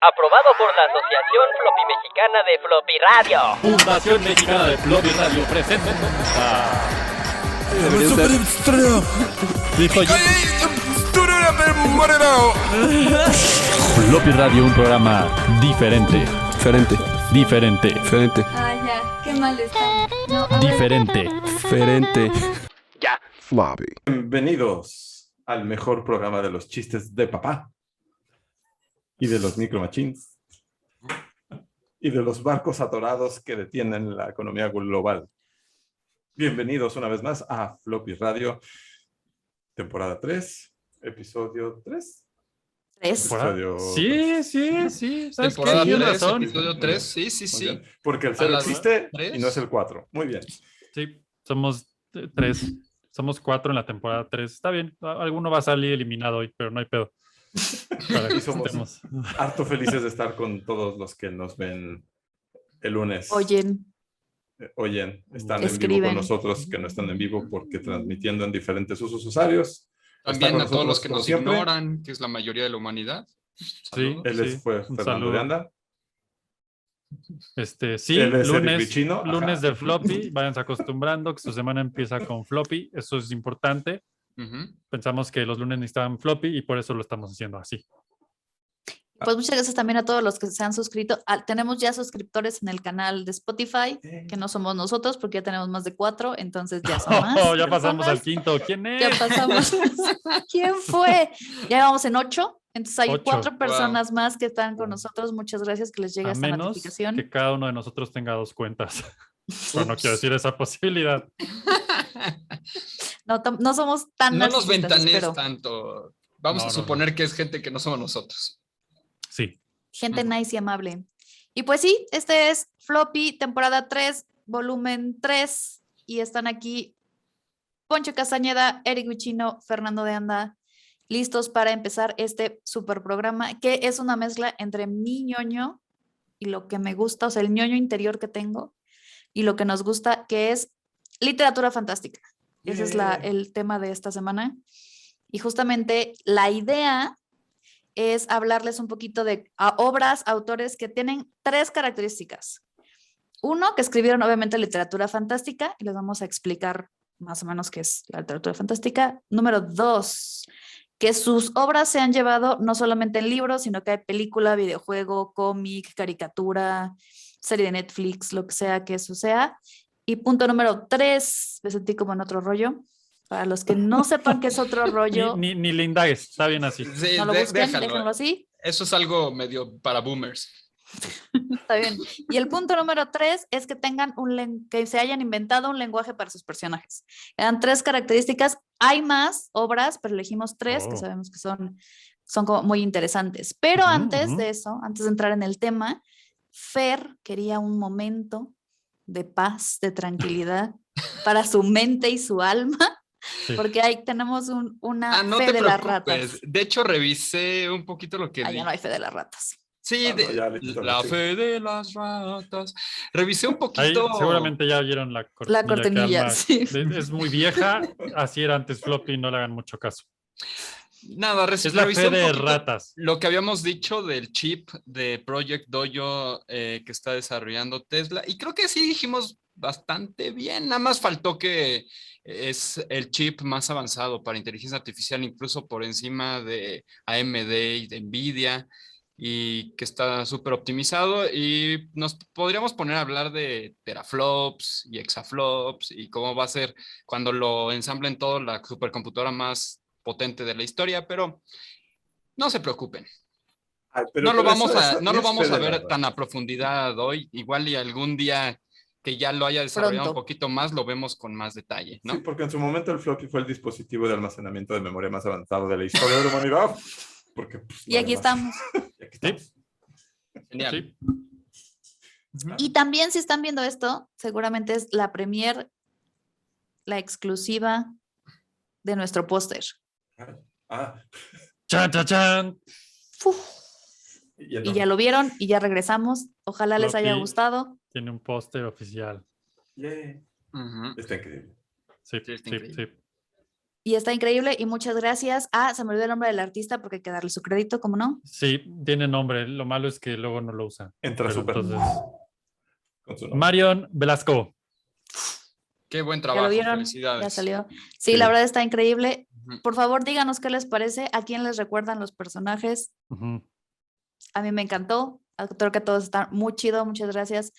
Aprobado por la Asociación Floppy Mexicana de Floppy Radio. Fundación Mexicana de Floppy Radio presenta. Dijo yo. Floppy Radio, un programa diferente. Ay, ya, qué mal está. No, a ver. Diferente. Ya. Floppy. Bienvenidos al mejor programa de los chistes de papá y de los Micro Machines y de los barcos atorados que detienen la economía global. Bienvenidos una vez más a Floppy Radio, temporada 3, episodio 3. Episodio... Sí. ¿Sabes Temporada qué? 3, Tienes razón. episodio 3, sí. Muy bien. Porque el 0 A las existe 3. y no es el 4. Muy bien. Sí, somos 3. Somos 4 en la temporada 3. Está bien. Alguno va a salir eliminado hoy, pero no hay pedo. Para que Y somos estemos. harto felices de estar con todos los que nos ven el lunes. Oyen, Están en vivo Escriben. con nosotros, que no están en vivo porque transmitiendo en diferentes usos horarios. Está También con a todos nosotros los que como nos siempre. ignoran, que es la mayoría de la humanidad. Sí. Él fue un Fernando saludo. de Anda. Sí, Él es Eric lunes Vichino. Ajá. lunes de Floppy. Váyanse acostumbrando que su semana empieza con Floppy. Eso es importante. Ujú. Pensamos que los lunes necesitaban Floppy y por eso lo estamos haciendo así. pues muchas gracias también a todos los que se han suscrito. Tenemos ya suscriptores en el canal de Spotify, que no somos nosotros porque ya tenemos más de 4, entonces ya son más. Ya pasamos al personas. quinto. ¿Quién es? Ya pasamos. ¿Quién fue? Ya vamos en 8. Entonces hay 8. 4 personas más que están con nosotros. Muchas gracias que les llegue A esta menos notificación. que cada uno de nosotros tenga 2 cuentas. Pero no quiero decir esa posibilidad. No somos tan No nos narcisistas, ventanees espero. tanto. Vamos No, a no, suponer que es gente que no somos nosotros. Sí. Gente Ujú. nice y amable. Y pues sí, este es Floppy, temporada 3, volumen 3. Y están aquí Poncho Castañeda, Eric Vichino, Fernando de Anda, listos para empezar este super programa, que es una mezcla entre mi ñoño y lo que me gusta, o sea, el ñoño interior que tengo y lo que nos gusta, que es literatura fantástica. Ese es el tema de esta semana. Y justamente la idea es hablarles un poquito de obras, autores que tienen 3 características. Uno, que escribieron obviamente literatura fantástica, y les vamos a explicar más o menos qué es la literatura fantástica. Número 2, que sus obras se han llevado no solamente en libros, sino que hay película, videojuego, cómic, caricatura, serie de Netflix, lo que sea que eso sea. Y punto número 3, me sentí como en otro rollo. Para los que no sepan qué es otro rollo, Ni le indagues. Está bien así. Sí, no lo busquen, déjalo. déjenlo así. Eso es algo medio para boomers. Está bien. Y el punto número 3 es que tengan que se hayan inventado un lenguaje para sus personajes. Eran 3 características. Hay más obras, pero elegimos 3 que Oh. sabemos que son como muy interesantes. Pero antes de eso, antes de entrar en el tema, Fer quería un momento de paz, de tranquilidad para su mente y su alma, Sí. porque ahí tenemos una No fe te de las preocupes. ratas. De hecho, revisé un poquito lo que Ya di. no hay fe de las ratas. Sí, No, ya le quito la la fe de las ratas. Revisé un Ahí poquito. seguramente ya oyeron la cortinilla. La cortinilla, que sí. Es muy vieja. Así era antes Floppy, no le hagan mucho caso. Nada, Es la revisé fe un de poquito ratas. lo que habíamos dicho del chip de Project Dojo que está desarrollando Tesla. Y creo que sí dijimos bastante bien. Nada más faltó que es el chip más avanzado para inteligencia artificial, incluso por encima de AMD y de Nvidia, y que está súper optimizado. Y nos podríamos poner a hablar de teraflops y exaflops y cómo va a ser cuando lo ensamblen todo la supercomputadora más potente de la historia, pero no se preocupen. Ay, No lo vamos a a ver tan a profundidad hoy. Igual y algún día que ya lo haya desarrollado Pronto. un poquito más, lo vemos con más detalle, ¿no? Sí, porque en su momento el floppy fue el dispositivo de almacenamiento de memoria más avanzado de la historia de la humanidad. Porque, pues, Y aquí estamos. Y aquí estamos. Genial. Sí. Ujú. Y también si están viendo esto, seguramente es la premier, la exclusiva de nuestro póster. Ah, Chan, chan, chan. Uf, y y ya lo vieron y ya regresamos. Ojalá les haya Floppy. gustado. Tiene un póster oficial. Yeah. Ujú. Está increíble. Sí, Sí, está sí, increíble. sí. Y está increíble y muchas gracias. Se me olvidó el nombre del artista porque hay que darle su crédito, ¿cómo no? Sí, tiene nombre. Lo malo es que luego no lo usa. Entra Pero súper entonces, con su nombre. Marion Velasco. Qué buen ¿Ya lo trabajo, vieron? felicidades. Ya salió. Sí, Sí. la verdad está increíble. Ujú. Por favor, díganos qué les parece, a quién les recuerdan los personajes. Ujú. A mí me encantó. Creo que todos están muy chido. Muchas gracias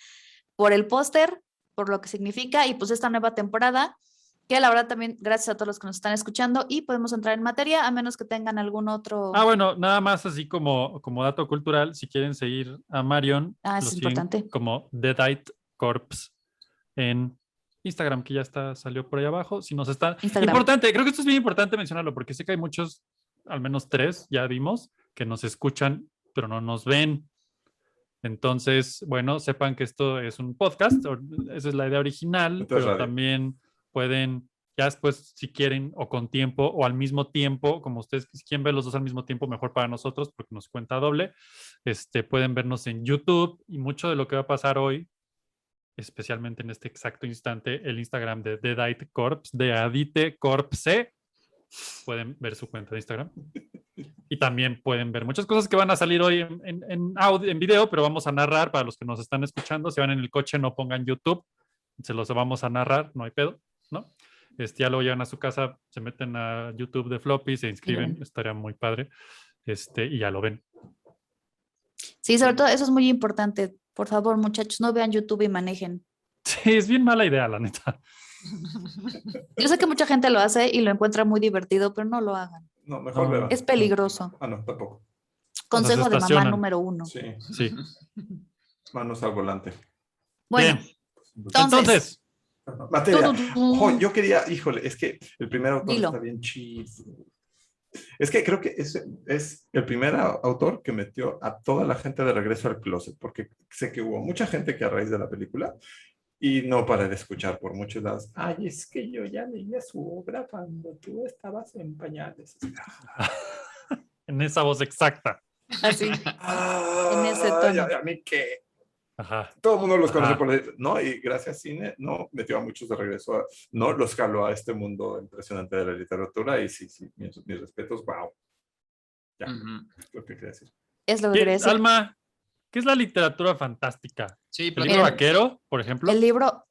por el póster, por lo que significa y pues esta nueva temporada, que la verdad también gracias a todos los que nos están escuchando y podemos entrar en materia a menos que tengan algún otro. Bueno, nada más así como dato cultural, si quieren seguir a Marion, Eso lo es siguen importante. como Deadite Corps en Instagram, que ya salió por ahí abajo. Si nos están... Instagram. Importante, creo que esto es bien importante mencionarlo, porque sé que hay muchos, al menos 3, ya vimos, que nos escuchan, pero no nos ven. Entonces, bueno, sepan que esto es un podcast, esa es la idea original, Esto es pero radio. también pueden, ya después, si quieren, o con tiempo, o al mismo tiempo, como ustedes, si quieren ver los dos al mismo tiempo, mejor para nosotros, porque nos cuenta doble. Pueden vernos en YouTube, y mucho de lo que va a pasar hoy, especialmente en este exacto instante, el Instagram de Deadite Corps, de Adite Corpse, pueden ver su cuenta de Instagram. Y también pueden ver muchas cosas que van a salir hoy en audio, en video, pero vamos a narrar para los que nos están escuchando. Si van en el coche, no pongan YouTube, se los vamos a narrar, no hay pedo, ¿no? Ya luego llegan a su casa, se meten a YouTube de Floppy, se inscriben, estaría muy padre, y ya lo ven. Sí, sobre todo eso es muy importante. Por favor, muchachos, no vean YouTube y manejen. Sí, es bien mala idea, la neta. Yo sé que mucha gente lo hace y lo encuentra muy divertido, pero no lo hagan. No, mejor No. beban. Es peligroso. No, tampoco. Consejo de mamá estacionan. número 1. Sí, Sí. manos al volante. Bueno, Bien. entonces, Materia. Tududum. Ojo, yo quería, híjole, es que el primer autor Dilo. está bien chido. Es que creo que es el primer autor que metió a toda la gente de regreso al closet, porque sé que hubo mucha gente que a raíz de la película, y no paré de escuchar por muchos lados, ay, es que yo ya leía su obra cuando tú estabas en pañales. En esa voz exacta. así. En ese tono. A mí que Ajá. todo el mundo los conoce Ajá. por no, y gracias cine, no, metió a muchos de regreso, no, los jaló a este mundo impresionante de la literatura, y sí, mis respetos, wow. Ya, Ujú. lo que quería decir. Es lo que quería decir. Alma, ¿qué es la literatura fantástica? Sí, ¿El platícame. libro vaquero, por ejemplo? El libro,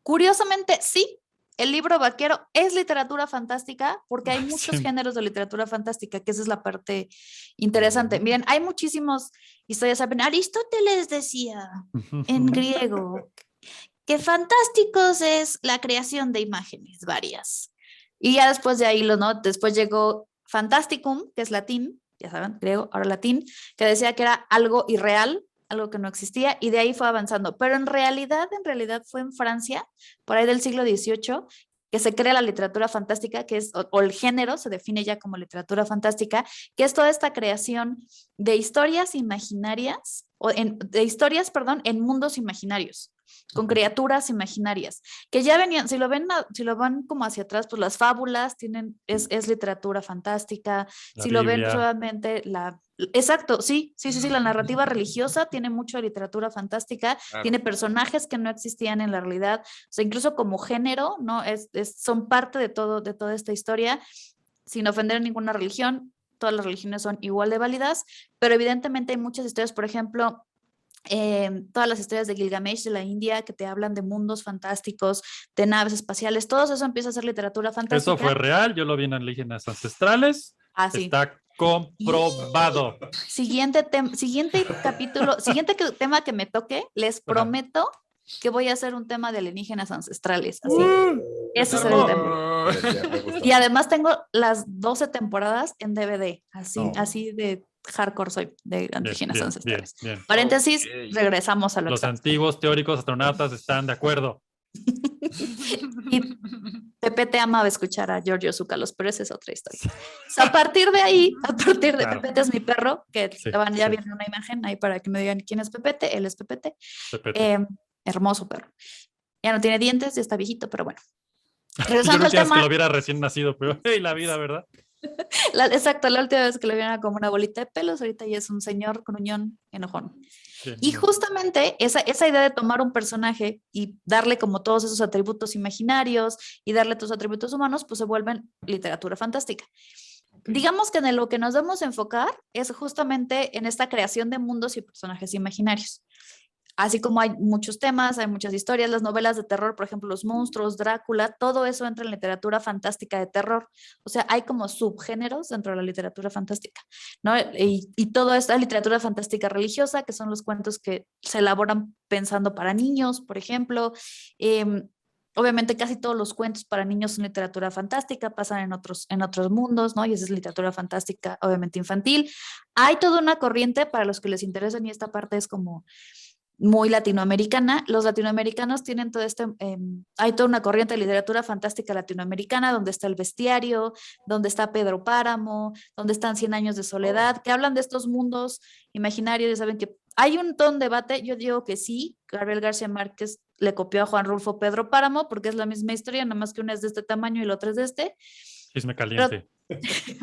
curiosamente, sí, el libro vaquero es literatura fantástica porque hay muchos Sí. géneros de literatura fantástica, que esa es la parte interesante. Miren, hay muchísimos historias. ¿Saben? Aristóteles decía en griego que fantásticos es la creación de imágenes varias. Y ya después de ahí, ¿no? Después llegó Fantasticum, que es latín, ya saben, griego, ahora latín, que decía que era algo irreal, algo que no existía, y de ahí fue avanzando. Pero en realidad fue en Francia, por ahí del siglo XVIII, que se crea la literatura fantástica, que es, o el género se define ya como literatura fantástica, que es toda esta creación de historias imaginarias, de historias, perdón, en mundos imaginarios, con criaturas imaginarias, que ya venían, si lo van como hacia atrás, pues las fábulas es literatura fantástica, La si lo ven, Biblia. pues obviamente exacto, sí, la narrativa religiosa tiene mucho de literatura fantástica, Claro. tiene personajes que no existían en la realidad, o sea, incluso como género, ¿no? Son parte de toda esta historia, sin ofender a ninguna religión, todas las religiones son igual de válidas, pero evidentemente hay muchas historias, por ejemplo, todas las historias de Gilgamesh de la India que te hablan de mundos fantásticos, de naves espaciales, todo eso empieza a ser literatura fantástica. Eso fue real, yo lo vi en Leyendas Ancestrales. Así. Está comprobado. Siguiente capítulo, tema que me toque, les prometo que voy a hacer un tema de alienígenas ancestrales. Así. Ese es el tema. Y además tengo las 12 temporadas en DVD, así de hardcore soy de alienígenas ancestrales. Bien. Paréntesis, Ok. regresamos a lo Los exacto. antiguos teóricos astronautas están de acuerdo. Y Pepe te amaba escuchar a Giorgio Zúcalos, pero esa es otra historia. O sea, a partir de Claro. Pepete es mi perro, que Sí, ya sí. viene una imagen ahí para que me digan quién es Pepete, él es Pepete. Pepete. Hermoso perro. Ya no tiene dientes, ya está viejito, pero bueno. Yo Regresando creo al que es que tema. lo viera recién nacido, pero hey, la vida, ¿verdad? Exacto, la última vez que lo vieron era como una bolita de pelos, ahorita ya es un señor gruñón enojón. Y Genial. justamente esa idea de tomar un personaje y darle como todos esos atributos imaginarios y darle tus atributos humanos, pues se vuelven literatura fantástica. Digamos que en lo que nos debemos enfocar es justamente en esta creación de mundos y personajes imaginarios. Así como hay muchos temas, hay muchas historias, las novelas de terror, por ejemplo, los monstruos, Drácula, todo eso entra en literatura fantástica de terror. O sea, hay como subgéneros dentro de la literatura fantástica, ¿no? Y todo esto, literatura fantástica religiosa, que son los cuentos que se elaboran pensando para niños, por ejemplo. Obviamente casi todos los cuentos para niños son literatura fantástica, pasan en otros mundos, ¿no? Y esa es literatura fantástica, obviamente infantil. Hay toda una corriente para los que les interesan y esta parte es como muy latinoamericana. Los latinoamericanos tienen todo hay toda una corriente de literatura fantástica latinoamericana, donde está El Bestiario, donde está Pedro Páramo, donde están 100 años de soledad, que hablan de estos mundos imaginarios. Ya saben que hay todo un debate. Yo digo que sí, Gabriel García Márquez le copió a Juan Rulfo Pedro Páramo, porque es la misma historia, nada más que una es de este tamaño y la otra es de este. Chisme caliente.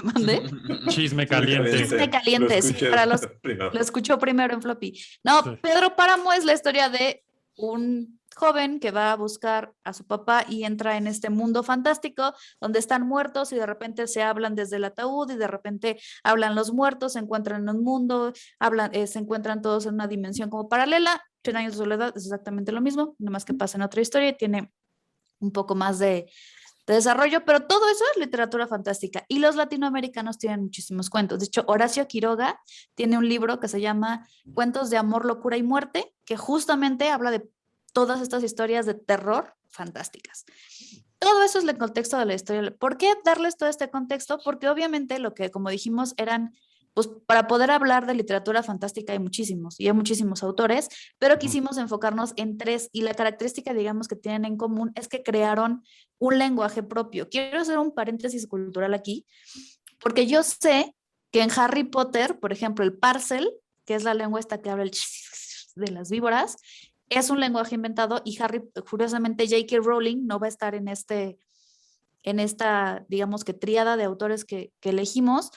¿Mandé? Chisme caliente. Chisme caliente, sí, para los primero. lo escuchó primero en Floppy. No, Sí. Pedro Páramo es la historia de un joven que va a buscar a su papá y entra en este mundo fantástico donde están muertos y de repente se hablan desde el ataúd y de repente hablan los muertos, se encuentran en un mundo, se encuentran todos en una dimensión como paralela. 100 años de soledad es exactamente lo mismo, nomás que pasa en otra historia y tiene un poco más de desarrollo, pero todo eso es literatura fantástica y los latinoamericanos tienen muchísimos cuentos. De hecho, Horacio Quiroga tiene un libro que se llama Cuentos de amor, locura y muerte, que justamente habla de todas estas historias de terror fantásticas. Todo eso es el contexto de la historia. ¿Por qué darles todo este contexto? Porque obviamente lo que, como dijimos, eran, pues para poder hablar de literatura fantástica hay muchísimos y hay muchísimos autores, pero quisimos enfocarnos en 3 y la característica, digamos, que tienen en común es que crearon un lenguaje propio. Quiero hacer un paréntesis cultural aquí, porque yo sé que en Harry Potter, por ejemplo, el Parcel, que es la lengua esta que habla de las víboras, es un lenguaje inventado y curiosamente, J.K. Rowling no va a estar en esta, digamos que tríada de autores que elegimos,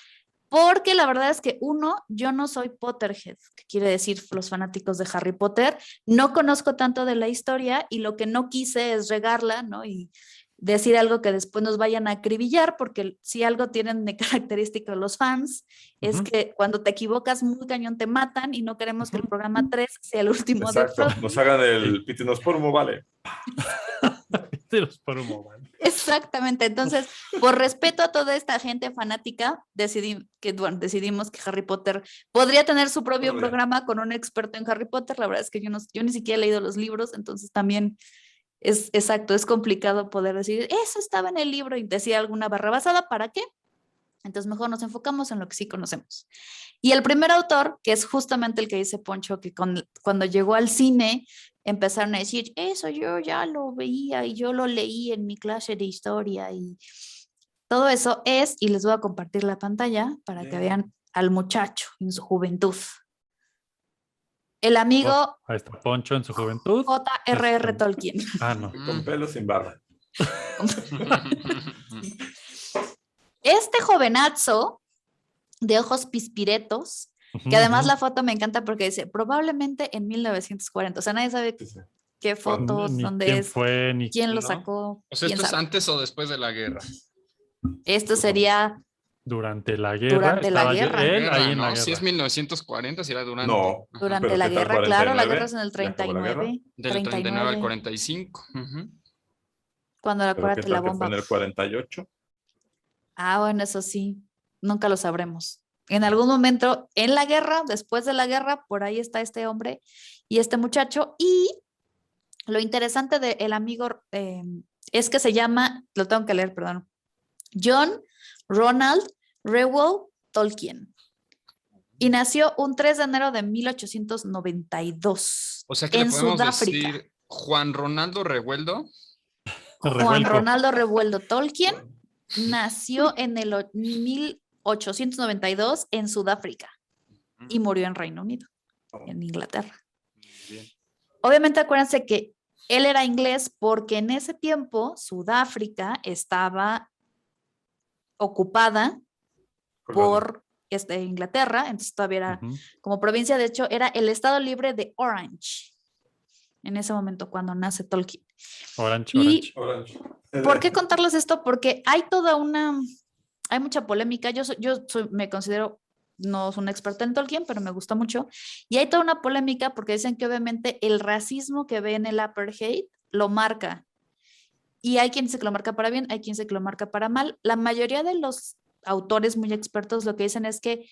porque la verdad es que yo no soy Potterhead, que quiere decir los fanáticos de Harry Potter, no conozco tanto de la historia y lo que no quise es regarla, ¿no? Y decir algo que después nos vayan a acribillar, porque si algo tienen de característica los fans, es que cuando te equivocas muy cañón te matan y no queremos que el programa 3 sea el último Exacto, de nos hagan el pitinos por vale. Exactamente, entonces, por respeto a toda esta gente fanática, decidimos que Harry Potter podría tener su propio programa con un experto en Harry Potter. La verdad es que yo ni siquiera he leído los libros, entonces también es complicado poder decir, eso estaba en el libro y decir alguna barrabasada, ¿para qué? Entonces mejor nos enfocamos en lo que sí conocemos. Y el primer autor, que es justamente el que dice Poncho, que cuando llegó al cine empezaron a decir, eso yo ya lo veía y yo lo leí en mi clase de historia y todo eso y les voy a compartir la pantalla para que vean al muchacho en su juventud. El amigo Ahí está Poncho en su juventud. J.R.R. Tolkien. No. Con pelo sin barba. Este jovenazo de ojos pispiretos, que además la foto me encanta porque dice, probablemente en 1940, o sea, nadie sabe qué fotos, dónde quién es, fue, ni quién lo sacó. O sea, ¿esto es antes o después de la guerra? Esto sería durante la guerra. Durante la guerra. Él ahí en la ¿no? guerra. Si es 1940, si era durante. No. Durante la guerra, claro, la guerra es en el 39. Del 39 al 45. Cuando acuérdate la bomba. ¿Fue en el 48? Bueno, eso sí, nunca lo sabremos. En algún momento, en la guerra, después de la guerra, por ahí está este hombre y este muchacho. Y lo interesante del amigo es que se llama, lo tengo que leer, perdón, John Ronald Reuel Tolkien. Y nació un 3 de enero de 1892. O sea que en le podemos Sudáfrica. decir Juan Ronaldo Revueldo. Juan Ronaldo Revuelto Tolkien nació en el 1892 en Sudáfrica y murió en Reino Unido, en Inglaterra. Bien. Obviamente acuérdense que él era inglés porque en ese tiempo Sudáfrica estaba ocupada por Inglaterra, entonces todavía era como provincia, de hecho era el estado libre de Orange en ese momento cuando nace Tolkien. Orange. ¿Por qué contarles esto? Porque hay hay mucha polémica, me considero, no soy una experta en Tolkien, pero me gusta mucho, y hay toda una polémica porque dicen que obviamente el racismo que ve en el apartheid lo marca, y hay quien dice que lo marca para bien, hay quien dice que lo marca para mal. La mayoría de los autores muy expertos lo que dicen es que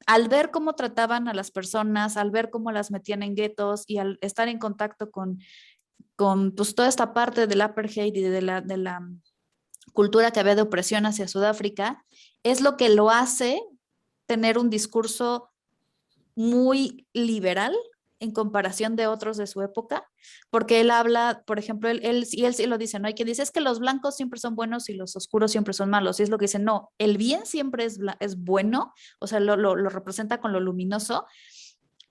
al ver cómo trataban a las personas, al ver cómo las metían en guetos y al estar en contacto con pues, toda esta parte del apartheid y de la cultura que había de opresión hacia Sudáfrica, es lo que lo hace tener un discurso muy liberal en comparación de otros de su época, porque él habla, por ejemplo, él sí lo dice, ¿no? Hay quien dice, es que los blancos siempre son buenos y los oscuros siempre son malos, y es lo que dice, no, el bien siempre es bueno, o sea, lo representa con lo luminoso,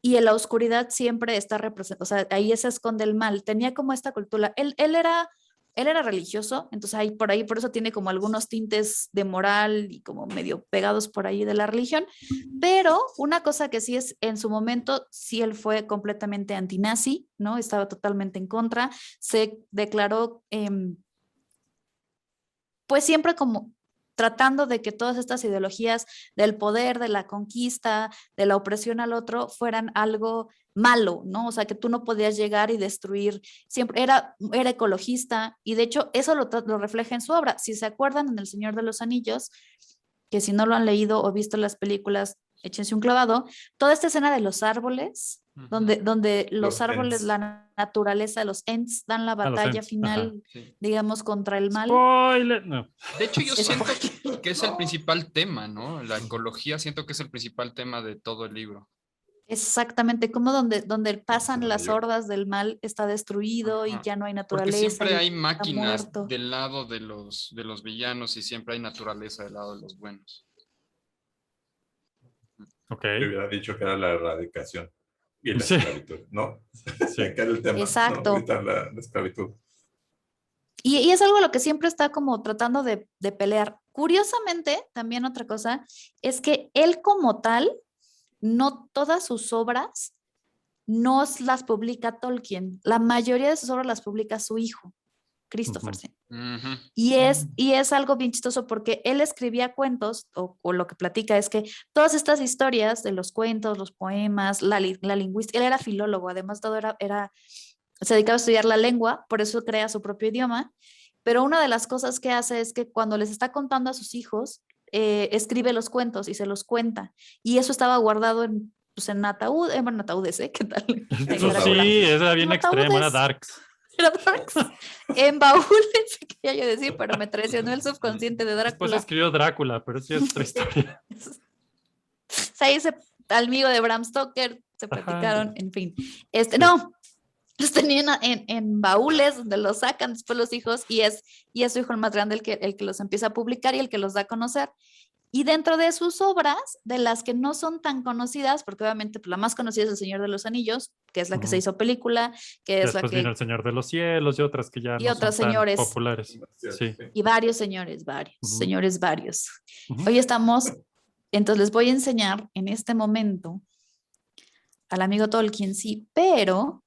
y en la oscuridad siempre está representado, o sea, ahí se esconde el mal, tenía como esta cultura, él era religioso, entonces por eso tiene como algunos tintes de moral y como medio pegados por ahí de la religión, pero una cosa que sí es, en su momento, sí él fue completamente antinazi, ¿no? Estaba totalmente en contra, se declaró, pues siempre como tratando de que todas estas ideologías del poder, de la conquista, de la opresión al otro, fueran algo malo, ¿no? O sea, que tú no podías llegar y destruir, siempre era ecologista, y de hecho eso lo refleja en su obra. Si se acuerdan, en El Señor de los Anillos, que si no lo han leído o visto las películas, échense un clavado, toda esta escena de los árboles, donde los árboles, Ents. la naturaleza de los Ents dan la batalla Ents, final, Sí. digamos, contra el mal. Spoiler. No. De hecho, yo siento que es el principal tema, ¿no? La ecología siento que es el principal tema de todo el libro. Exactamente, como donde pasan las hordas del mal está destruido y Ajá. ya no hay Porque naturaleza. siempre hay está máquinas muerto. del lado de los villanos y siempre hay naturaleza del lado de los buenos. Ok. Te hubiera dicho que era la erradicación y la Sí. esclavitud, ¿no? Sí. Que era el tema, Exacto. ¿no? Evitar la esclavitud. Y es algo a lo que siempre está como tratando de pelear. Curiosamente, también otra cosa, es que él como tal, no todas sus obras no las publica Tolkien. La mayoría de sus obras las publica su hijo, Christopherson. Ujú. Y es algo bien chistoso porque él escribía cuentos, o lo que platica es que todas estas historias de los cuentos, los poemas, la lingüística, él era filólogo, además todo se dedicaba a estudiar la lengua, por eso crea su propio idioma, pero una de las cosas que hace es que cuando les está contando a sus hijos, escribe los cuentos y se los cuenta, y eso estaba guardado en ataúd, bueno, ataúdes, ¿qué tal? Eso sí, era bien extremo, era darks. Era Darks. En baúles, quería yo decir, pero me traicionó el subconsciente de Después Drácula. escribió Drácula, pero sí es otra historia. Ahí amigo de Bram Stoker, se Ajá. platicaron, en fin. No, los tenían en baúles donde los sacan después los hijos y es su hijo el más grande el que los empieza a publicar y el que los da a conocer. Y dentro de sus obras, de las que no son tan conocidas, porque obviamente pues, la más conocida es El Señor de los Anillos, que es la que se hizo película, que es Después la que... vino El Señor de los Cielos y otras que ya y no otros son tan señores. populares. Sí. Y varios señores, señores varios. Ujú. Hoy estamos, entonces les voy a enseñar en este momento al amigo Tolkien, sí, pero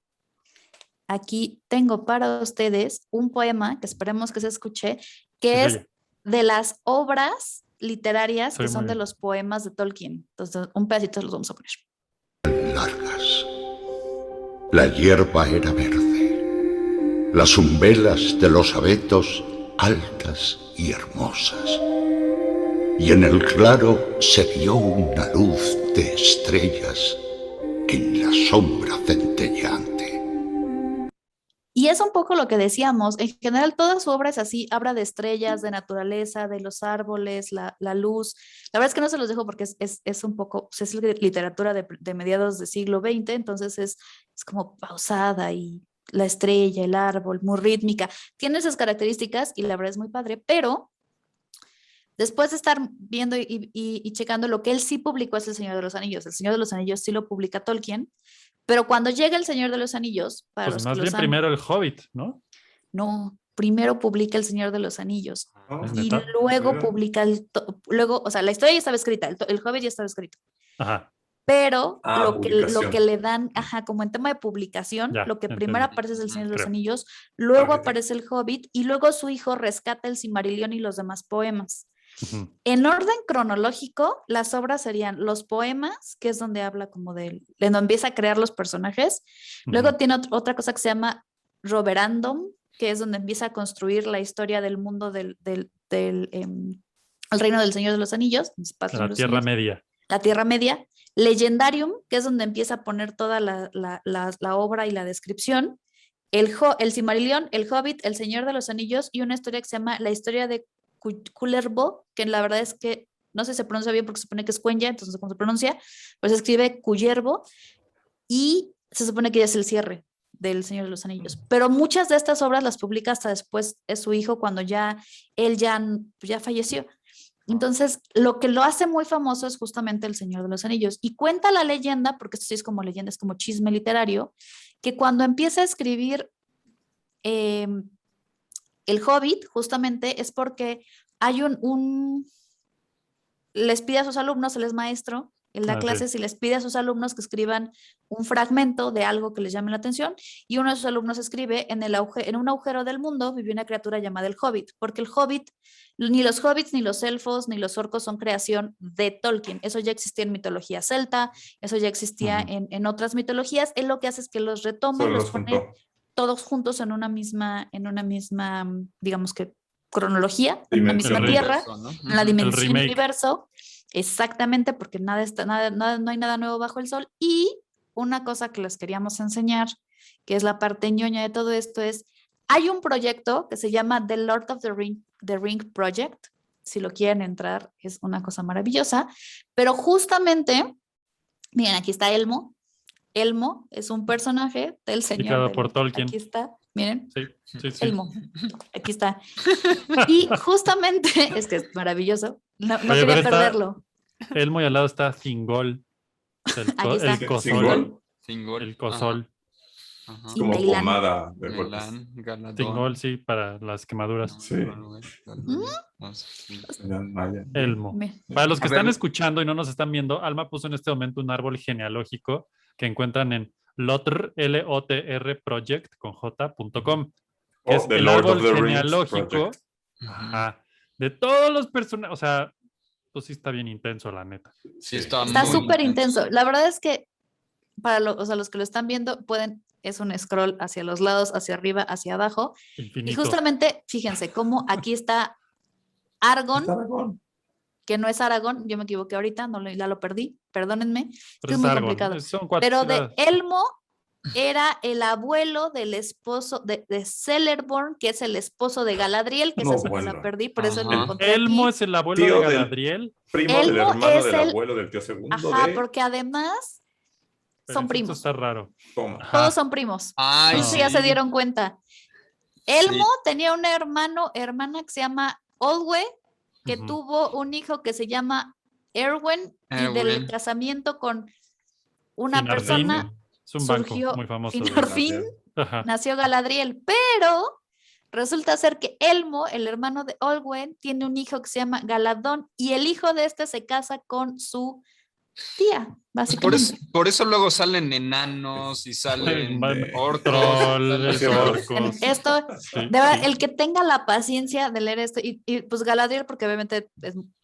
aquí tengo para ustedes un poema que esperemos que se escuche, que Sí, es oye. de las obras literarias Soy que son muy de bien. los poemas de Tolkien. Entonces, un pedacito los vamos a poner. Largas. La hierba era verde. Las umbelas de los abetos altas y hermosas. Y en el claro se vio una luz de estrellas en la sombra centelleante. Y es un poco lo que decíamos, en general toda su obra es así, habla de estrellas, de naturaleza, de los árboles, la luz. La verdad es que no se los dejo porque es un poco, pues, es literatura de mediados del siglo XX, entonces es como pausada y la estrella, el árbol, muy rítmica. Tiene esas características y la verdad es muy padre, pero después de estar viendo y checando, lo que él sí publicó es El Señor de los Anillos. El Señor de los Anillos sí lo publica Tolkien, pero cuando llega El Señor de los Anillos, para Pues los que más los bien han... primero El Hobbit, ¿no? No, primero publica El Señor de los Anillos Oh, ¿Es y neta? luego Mira. publica luego, o sea, la historia ya estaba escrita, el Hobbit ya estaba escrito, Ajá, pero Ah, lo publicación. que le dan, ajá, como en tema de publicación, Ya, lo que primero entendí. aparece es El Señor de los Creo. Anillos, luego Arquitecto. aparece el Hobbit y luego su hijo rescata el Silmarillion y los demás poemas. Ujú. En orden cronológico, las obras serían los poemas, que es donde habla como de donde empieza a crear los personajes. Luego Ujú. tiene otra cosa que se llama Roverandom, que es donde empieza a construir la historia del mundo del el reino del Señor de los Anillos, La Tierra Media. la Tierra Media. Legendarium, que es donde empieza a poner toda la obra y la descripción. El Silmarillion, el Hobbit, el Señor de los Anillos y una historia que se llama La historia de Kullervo, que la verdad es que no sé si se pronuncia bien porque se supone que es Cuenya, entonces no sé cómo se pronuncia, pues se escribe Kullervo y se supone que ya es el cierre del Señor de los Anillos. Pero muchas de estas obras las publica hasta después es su hijo cuando él ya falleció. Entonces, lo que lo hace muy famoso es justamente El Señor de los Anillos. Y cuenta la leyenda, porque esto sí es como leyenda, es como chisme literario, que cuando empieza a escribir El Hobbit, justamente es porque hay les pide a sus alumnos, él es maestro, él da Ah, sí. clases y les pide a sus alumnos que escriban un fragmento de algo que les llame la atención y uno de sus alumnos escribe en un agujero del mundo vivió una criatura llamada el Hobbit, porque el Hobbit, ni los hobbits, ni los elfos, ni los orcos son creación de Tolkien, eso ya existía en mitología celta, eso ya existía Ujú. en otras mitologías, él lo que hace es que los retoma y Solo los los pone juntó. todos juntos en una misma, digamos que cronología, en una misma Dimensión. tierra, Eso, ¿no? en la Ujú. dimensión remake. universo, exactamente, porque no hay nada nuevo bajo el sol. Y una cosa que les queríamos enseñar, que es la parte ñoña de todo esto, hay un proyecto que se llama The Lord of the Ring Project. Si lo quieren entrar, es una cosa maravillosa. Pero justamente, miren, aquí está Elmo. Elmo es un personaje del Señor Creado de por los- Tolkien. Aquí está, miren, Sí, sí, sí. Elmo. Aquí está. Y justamente, es que es maravilloso. No Oye, quería pero está- perderlo. Elmo y al lado está Thingol. Aquí está. El Cosol. Singol. Singol. El Cosol. Ajá, ajá. Y Como Meilán. pomada de golpes. Meilán, Galadón. Thingol, sí, para las quemaduras. Sí. Eran maya. Elmo. Me- Para los que A ver. están escuchando y no nos están viendo, Alma puso en este momento un árbol genealógico que encuentran en LOTR Project con j.com. Que Oh, es The el Lord árbol of the Rings genealógico Project. ajá, de todos los personajes. O sea, pues sí está bien intenso, la neta. Sí, está Está muy súper intenso. La verdad es que o sea, los que lo están viendo es un scroll hacia los lados, hacia arriba, hacia abajo. Y Infinito. justamente, fíjense cómo aquí está Aragorn, Está Aragorn. que no es Aragorn, yo me equivoqué ahorita, ya lo perdí, perdónenme, es Pero que es es muy Aragorn. complicado. Son cuatro Pero de ciudades. Elmo era el abuelo del esposo de Celeborn, que es el esposo de Galadriel, que No, esa sí me la bueno. perdí, por eso lo Ajá. encontré Elmo aquí. es el abuelo Tío de del- Galadriel. Primo del Elmo hermano es del el- abuelo del tío segundo Ajá, de porque además Pero son esto primos. está raro. Toma. Ajá. Todos son primos. Ay, No sé si sí. ya se dieron cuenta. Elmo Sí. tenía un hermana que se llama Olwe, que Ujú. tuvo un hijo que se llama Erwin, y del Erwin. casamiento con una Finarfin. persona Es un banco surgió muy famoso. de- Finarfin, Ajá. nació Galadriel, pero resulta ser que Elmo, el hermano de Olwen, tiene un hijo que se llama Galadón y el hijo de este se casa con su tía, Pues por básicamente. eso luego salen enanos y salen de- orcos. Trolls, Sí, orcos. Esto, Sí, de verdad, sí. el que tenga la paciencia de leer esto, y pues Galadriel, porque obviamente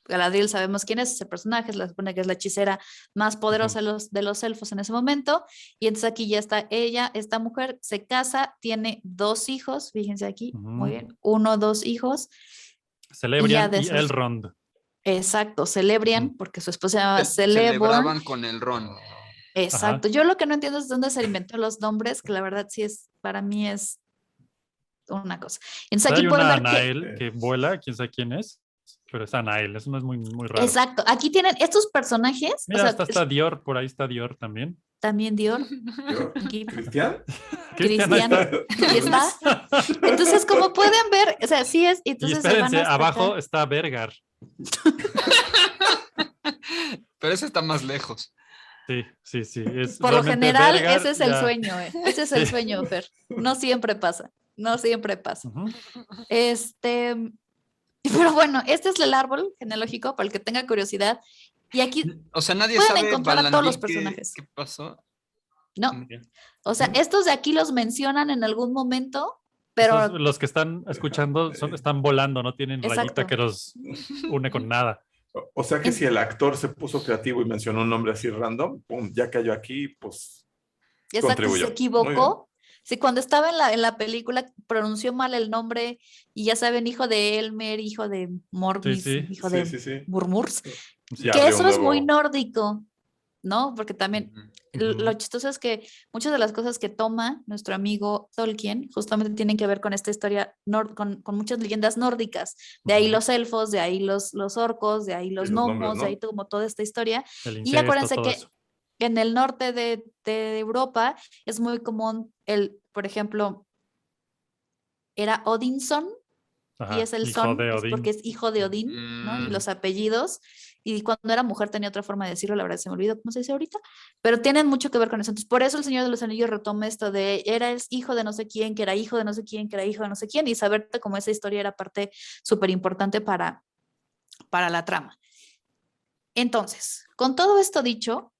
Galadriel sabemos quién es ese personaje, se supone que es la hechicera más poderosa de los elfos en ese momento, y entonces aquí ya está ella, esta mujer se casa, tiene 2 hijos, fíjense aquí, muy Ujú. bien, 1 o 2 hijos, Celebrian de y esos- Elrond. exacto, Celebrian, Ujú. porque su esposa se llamaba Celebraban Celeborn, con el ron. exacto, yo lo que no entiendo es dónde se inventó los nombres, que la verdad sí es, para mí es una cosa. Entonces Hay aquí pueden una ver que Anael que vuela, quién sabe quién es, pero es Anael, eso no es muy, muy raro. exacto, aquí tienen estos personajes, Mira, o sea, hasta está Dior, por ahí está Dior también. también Dior, Yo- aquí, ¿Cristian? Cristian, aquí está. Entonces, como pueden ver, o sea, sí es, Y entonces se van espérense, hasta abajo acá. está Bergar. Pero ese está más lejos. Sí, sí, sí. Es Por lo realmente general, Bergar, ese es el ya. sueño, ese es el Sí. sueño, Fer, no siempre pasa. No siempre pasa. Ujú. Pero bueno, este es el árbol genealógico para el que tenga curiosidad. Y aquí O sea, nadie pueden sabe encontrar a todos los Balandir personajes. qué pasó. No, o sea, estos de aquí los mencionan en algún momento, pero Esos, los que están escuchando están volando, no tienen rayita Exacto. que los une con nada. O sea que si el actor se puso creativo y mencionó un nombre así random, pum, ya cayó aquí, pues exacto, si contribuyó. se equivocó. Si cuando estaba en la película pronunció mal el nombre y ya saben, hijo de Elmer, hijo de Morgnis, Sí. hijo Sí, de sí, sí. Burmurs, Sí. Ya que abrió eso un es muy nuevo- nórdico, ¿no? Porque también lo Ujú. chistoso es que muchas de las cosas que toma nuestro amigo Tolkien justamente tienen que ver con esta historia, con muchas leyendas nórdicas. De ahí Ujú. los elfos, de ahí los orcos, de ahí los los nombres, gnomos, de ¿no? ahí como toda esta historia. El Y incesto, acuérdense todo que eso. en el norte de Europa es muy común por ejemplo, era Odinson, y Ajá, es el hijo son, de es porque Odín. es hijo de Odín, ¿no? Y Mm. los apellidos. Y cuando era mujer tenía otra forma de decirlo, la verdad se me olvidó cómo se dice ahorita, pero tienen mucho que ver con eso. Entonces, por eso el Señor de los Anillos retoma esto de hijo de no sé quién, que era hijo de no sé quién, que era hijo de no sé quién, y saberte cómo esa historia era parte súper importante para la trama. Entonces, con todo esto dicho,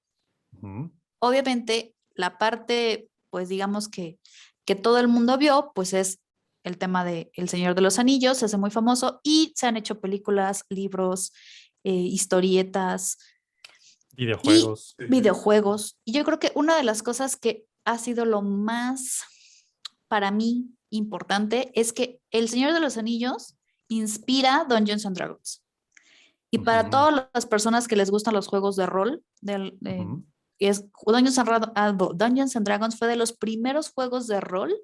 Ujú. obviamente la parte, pues digamos que todo el mundo vio, pues es el tema de El Señor de los Anillos, se hace muy famoso y se han hecho películas, libros, historietas y Videojuegos. videojuegos. Y yo creo que una de las cosas que ha sido lo más para mí importante es que El Señor de los Anillos inspira Dungeons and Dragons. Y para Ujú. todas las personas que les gustan los juegos de rol, Ujú. Dungeons and Dragons fue de los primeros juegos de rol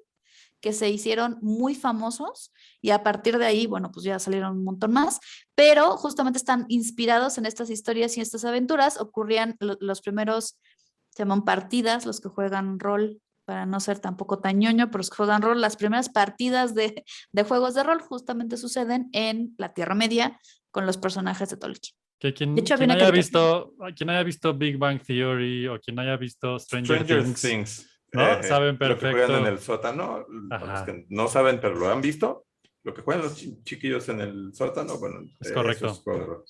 que se hicieron muy famosos y a partir de ahí, bueno, pues ya salieron un montón más, pero justamente están inspirados en estas historias y estas aventuras. Ocurrían los primeros, se llaman partidas, los que juegan rol, para no ser tampoco tan ñoño, pero los que juegan rol, las primeras partidas de juegos de rol justamente suceden en la Tierra Media con los personajes de Tolkien. Que De quien, hecho, había quien una haya caricatura. quien haya visto Big Bang Theory o quien haya visto Stranger Stranger Things, Things. ¿no? Saben Lo que juegan en perfecto. el sótano, para los Ajá. que no saben, pero lo han visto, lo que juegan los chiquillos en el sótano, bueno, Es eso correcto. es juego de rol.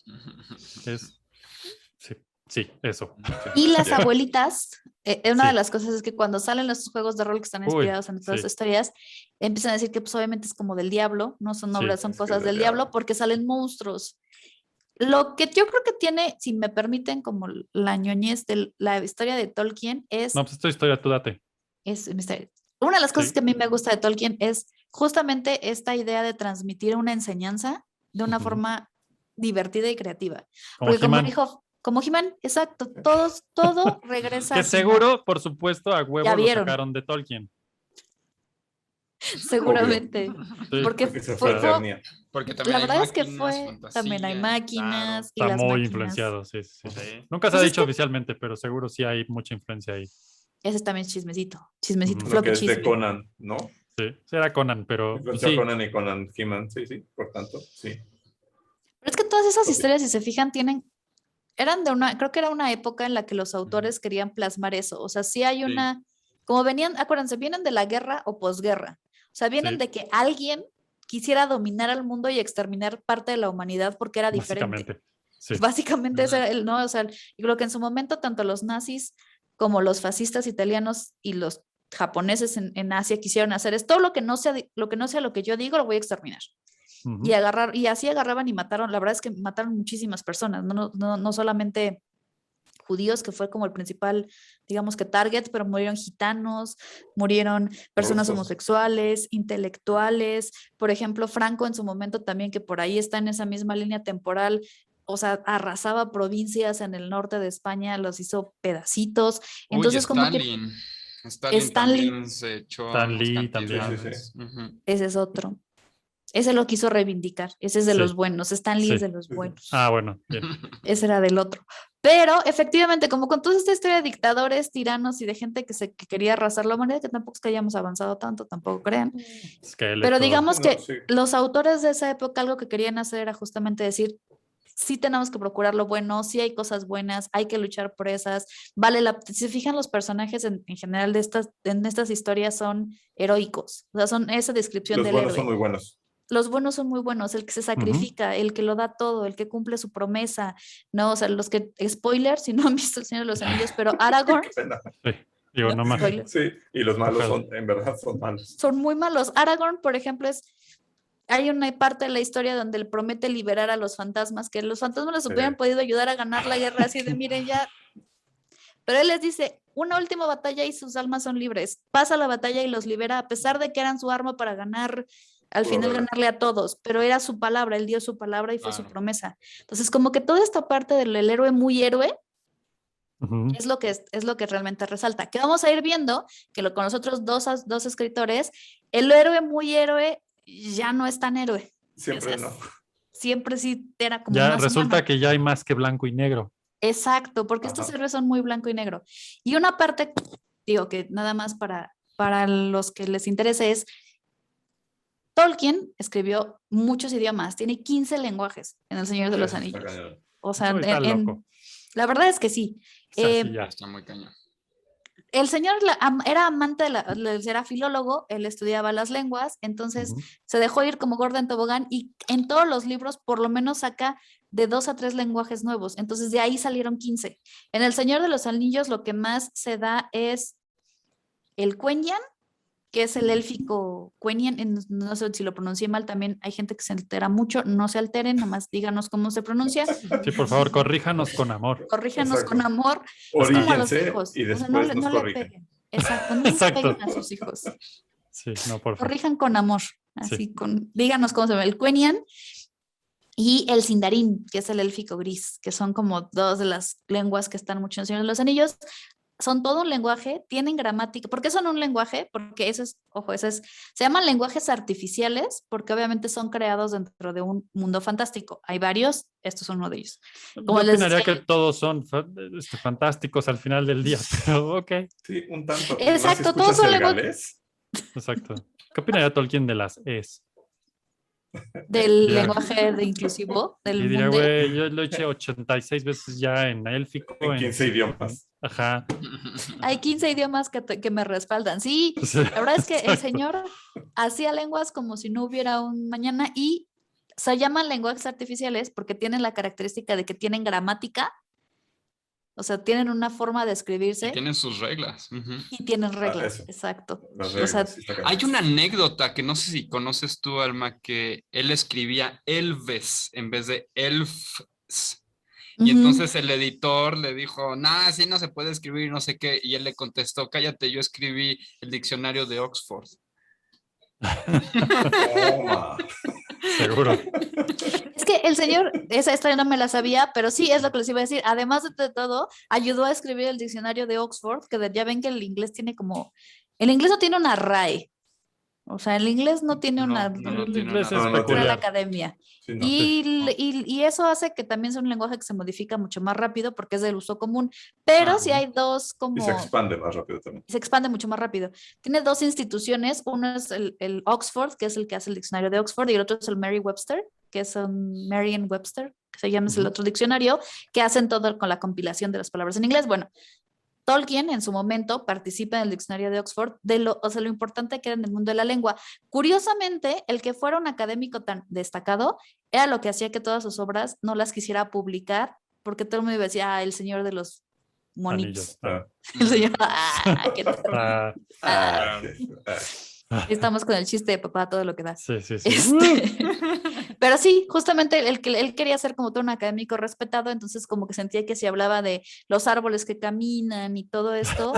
Sí, eso. Y las Ya. abuelitas, una de Sí. las cosas es que cuando salen los juegos de rol que están Uy, inspirados en todas sí. estas historias, empiezan a decir que pues obviamente es como del diablo, no son Sí. obras, son Es que cosas es del del diablo diablo. porque salen monstruos. Lo que yo creo que tiene, si me permiten, como la ñoñez de la historia de Tolkien es, No, pues esta historia tú date. una de las cosas Sí. que a mí me gusta de Tolkien es justamente esta idea de transmitir una enseñanza de una Ujú. forma divertida y creativa. Como Porque como He-Man. dijo, como He-Man, exacto, todo regresa Que a He-Man. seguro, por supuesto, a huevo Ya lo vieron. sacaron de Tolkien. Seguramente. Sí. Porque Porque se fue, fue Eternia. Porque también la hay verdad es que máquinas, también hay fantasía, máquinas y Está las muy máquinas. influenciado, sí. Sí. Nunca se Pues ha es dicho que- oficialmente, pero seguro sí hay mucha influencia ahí. Ese también es chismecito, Ujú. Lo floppy que es de chisme. Conan, ¿no? Sí, era Conan, pero Influenció a sí. Conan y Conan He-Man, sí, por tanto, sí. Pero es que todas esas Ok. historias, si se fijan, eran creo que era una época en la que los autores querían plasmar eso. O sea, sí hay una, como acuérdense, vienen de la guerra o posguerra. O sea, vienen Sí. de que alguien quisiera dominar al mundo y exterminar parte de la humanidad porque era diferente. Básicamente. Sí. Básicamente ese Ujú. era ¿no? O sea, yo creo que en su momento tanto los nazis como los fascistas italianos y los japoneses en Asia quisieron hacer es todo lo que no sea lo que yo digo, lo voy a exterminar. Ujú. Y así agarraban y mataron, la verdad es que mataron muchísimas personas, no solamente judíos, que fue como el principal, digamos que target, pero murieron gitanos, murieron personas Rusos. homosexuales, intelectuales, por ejemplo, Franco en su momento también, que por ahí está en esa misma línea temporal, o sea, arrasaba provincias en el norte de España, los hizo pedacitos, entonces como que Stalin. Stalin Stanley. también se echó Stan unas Lee también. cantidades. Ujú. ese es otro. Ese lo quiso reivindicar, ese es de Sí. los buenos, Stan Lee Sí. es de los buenos. Ah, bueno, bien. Ese era del otro. Pero efectivamente, como con toda esta historia de dictadores, tiranos y de gente que quería arrasar la humanidad, que tampoco es que hayamos avanzado tanto, tampoco crean. Skeletor. Pero digamos No, que sí. los autores de esa época algo que querían hacer era justamente decir, sí tenemos que procurar lo bueno, sí hay cosas buenas, hay que luchar por esas, si se fijan los personajes en general en estas historias son heroicos, o sea, son esa descripción Los del buenos héroe. son muy buenos. Los buenos son muy buenos, el que se sacrifica, el que lo da todo, el que cumple su promesa, ¿no? O sea, los que, spoiler, si no han visto El Señor de los Anillos, pero Aragorn, Qué pena. Sí. Digo, no más. spoiler, Sí, y los malos Ojalá. son, en verdad, son malos. son muy malos. Aragorn, por ejemplo, hay una parte de la historia donde él promete liberar a los fantasmas, que los fantasmas les Sí. hubieran podido ayudar a ganar la guerra, así de miren ya. Pero él les dice, una última batalla y sus almas son libres. Pasa la batalla y los libera, a pesar de que eran su arma para ganar, al final Correcto. ganarle a todos, pero era su palabra, él dio su palabra y fue su Claro. promesa. Entonces, como que toda esta parte del héroe muy héroe Ujú. es lo que realmente resalta. Que vamos a ir viendo que con los otros dos escritores, el héroe muy héroe ya no es tan héroe. Siempre O sea, no. Siempre sí era como Ya más resulta humano. que ya hay más que blanco y negro. Exacto, porque estos Ajá. héroes son muy blanco y negro. Y una parte, digo que nada más para los que les interese es, Tolkien escribió muchos idiomas, tiene 15 lenguajes en El Señor de los Eso está Anillos. cañón. O sea, Eso está loco. la verdad es que sí. O sea, Eh, sí, ya. Está muy cañón. El señor era amante era filólogo, él estudiaba las lenguas, entonces Ujú. se dejó ir como gorda en tobogán y en todos los libros por lo menos saca de 2 a 3 lenguajes nuevos. Entonces de ahí salieron 15. En El Señor de los Anillos lo que más se da es el Quenya, que es el élfico Quenya, no sé si lo pronuncié mal, también hay gente que se altera mucho, no se alteren, nomás díganos cómo se pronuncia, Sí, por favor, corríjanos con amor. corríjanos Exacto. con amor, es como a los Oríllense hijos, y o sea, después no nos le corrigen. peguen. Exacto, no les Exacto. peguen a sus hijos. Sí, no, por favor. Corrijan con amor, así Sí. díganos cómo se llama, el Quenya y el Sindarin, que es el élfico gris, que son como dos de las lenguas que están mucho en el Señor de los Anillos. Son todo un lenguaje, tienen gramática. ¿Por qué son un lenguaje? Porque se llaman lenguajes artificiales, porque obviamente son creados dentro de un mundo fantástico. Hay varios, estos son uno de ellos. Como Yo les opinaría decía- que todos son fantásticos al final del día, pero ok, Sí, un tanto. Exacto, ¿Más todos escuchas son el lenguajes- galés? exacto. ¿Qué opinaría Tolkien de las es? del Ya. lenguaje de inclusivo, Y del diría, mundo. güey, yo lo he hecho 86 veces ya en élfico. En 15 idiomas. Ajá. Hay 15 idiomas que me respaldan. Sí, Sí, la verdad es que el exacto. señor hacía lenguas como si no hubiera un mañana y se llaman lenguajes artificiales porque tienen la característica de que tienen gramática, o sea, tienen una forma de escribirse Y tienen sus reglas. Ujú. y tienen reglas, eso. exacto. Las O reglas. sea, sí está cañón. Hay una anécdota que no sé si conoces tú, Alma, que él escribía Elves en vez de Elfs. Y ujú. entonces el editor le dijo, nah, así no se puede escribir, no sé qué. Y él le contestó, cállate, yo escribí el diccionario de Oxford. Toma. Seguro. Es que el señor, esa historia no me la sabía, pero sí es lo que les iba a decir. Además de todo, ayudó a escribir el diccionario de Oxford, que ya ven que el inglés tiene como, el inglés no tiene una RAE. O sea, el inglés no tiene No, una no El tiene inglés una es no, no Real peculiar. Academia. Sí, no. Y eso hace que también sea un lenguaje que se modifica mucho más rápido porque es del uso común. Pero sí hay dos Y como... se expande más rápido también. se expande mucho más rápido. Tiene dos instituciones, uno es el Oxford, que es el que hace el diccionario de Oxford, y el otro es el Merriam-Webster, que es un Merriam-Webster, que se llama es el Ujú. otro diccionario, que hacen todo con la compilación de las palabras en inglés. Bueno, Tolkien en su momento participa en el diccionario de Oxford o sea, lo importante que era en el mundo de la lengua. Curiosamente, el que fuera un académico tan destacado era lo que hacía que todas sus obras no las quisiera publicar, porque todo el mundo decía, el señor de los monitos. Anillos. El señor, qué Ah, estamos con el chiste de papá, todo lo que da. sí, sí, sí. Pero sí, justamente él quería ser como todo un académico respetado, entonces como que sentía que si hablaba de los árboles que caminan y todo esto,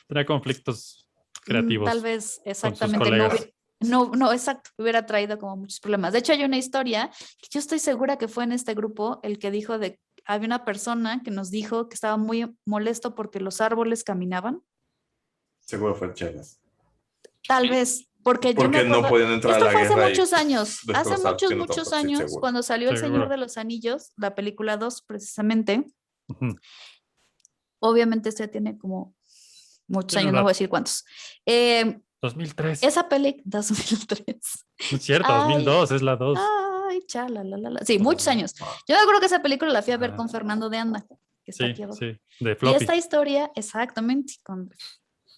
Tenía conflictos creativos. tal vez exactamente colegas. no, exacto, hubiera traído como muchos problemas. De hecho, hay una historia que yo estoy segura que fue en este grupo el que dijo había una persona que nos dijo que estaba muy molesto porque los árboles caminaban. Seguro fue el Chelas. Tal vez, porque yo me Porque no acuerdo, podían entrar a esto la fue hace guerra. y muchos años, hace destrozar muchos, Tenochtitlan, muchos sí, años, seguro. cuando salió El Señor Seguro. de los Anillos, la película 2 precisamente, Ujú. obviamente este tiene como muchos Tiene años, un no voy a rato. decir cuántos. 2003. Esa película, 2003. No es cierto, Ay. 2002 es la 2. Ay, Ay, la. Sí, muchos años. Yo me acuerdo que esa película la fui a ver con Fernando de Anda, que está Sí, aquí abajo. sí, de Y floppy. esta historia, exactamente,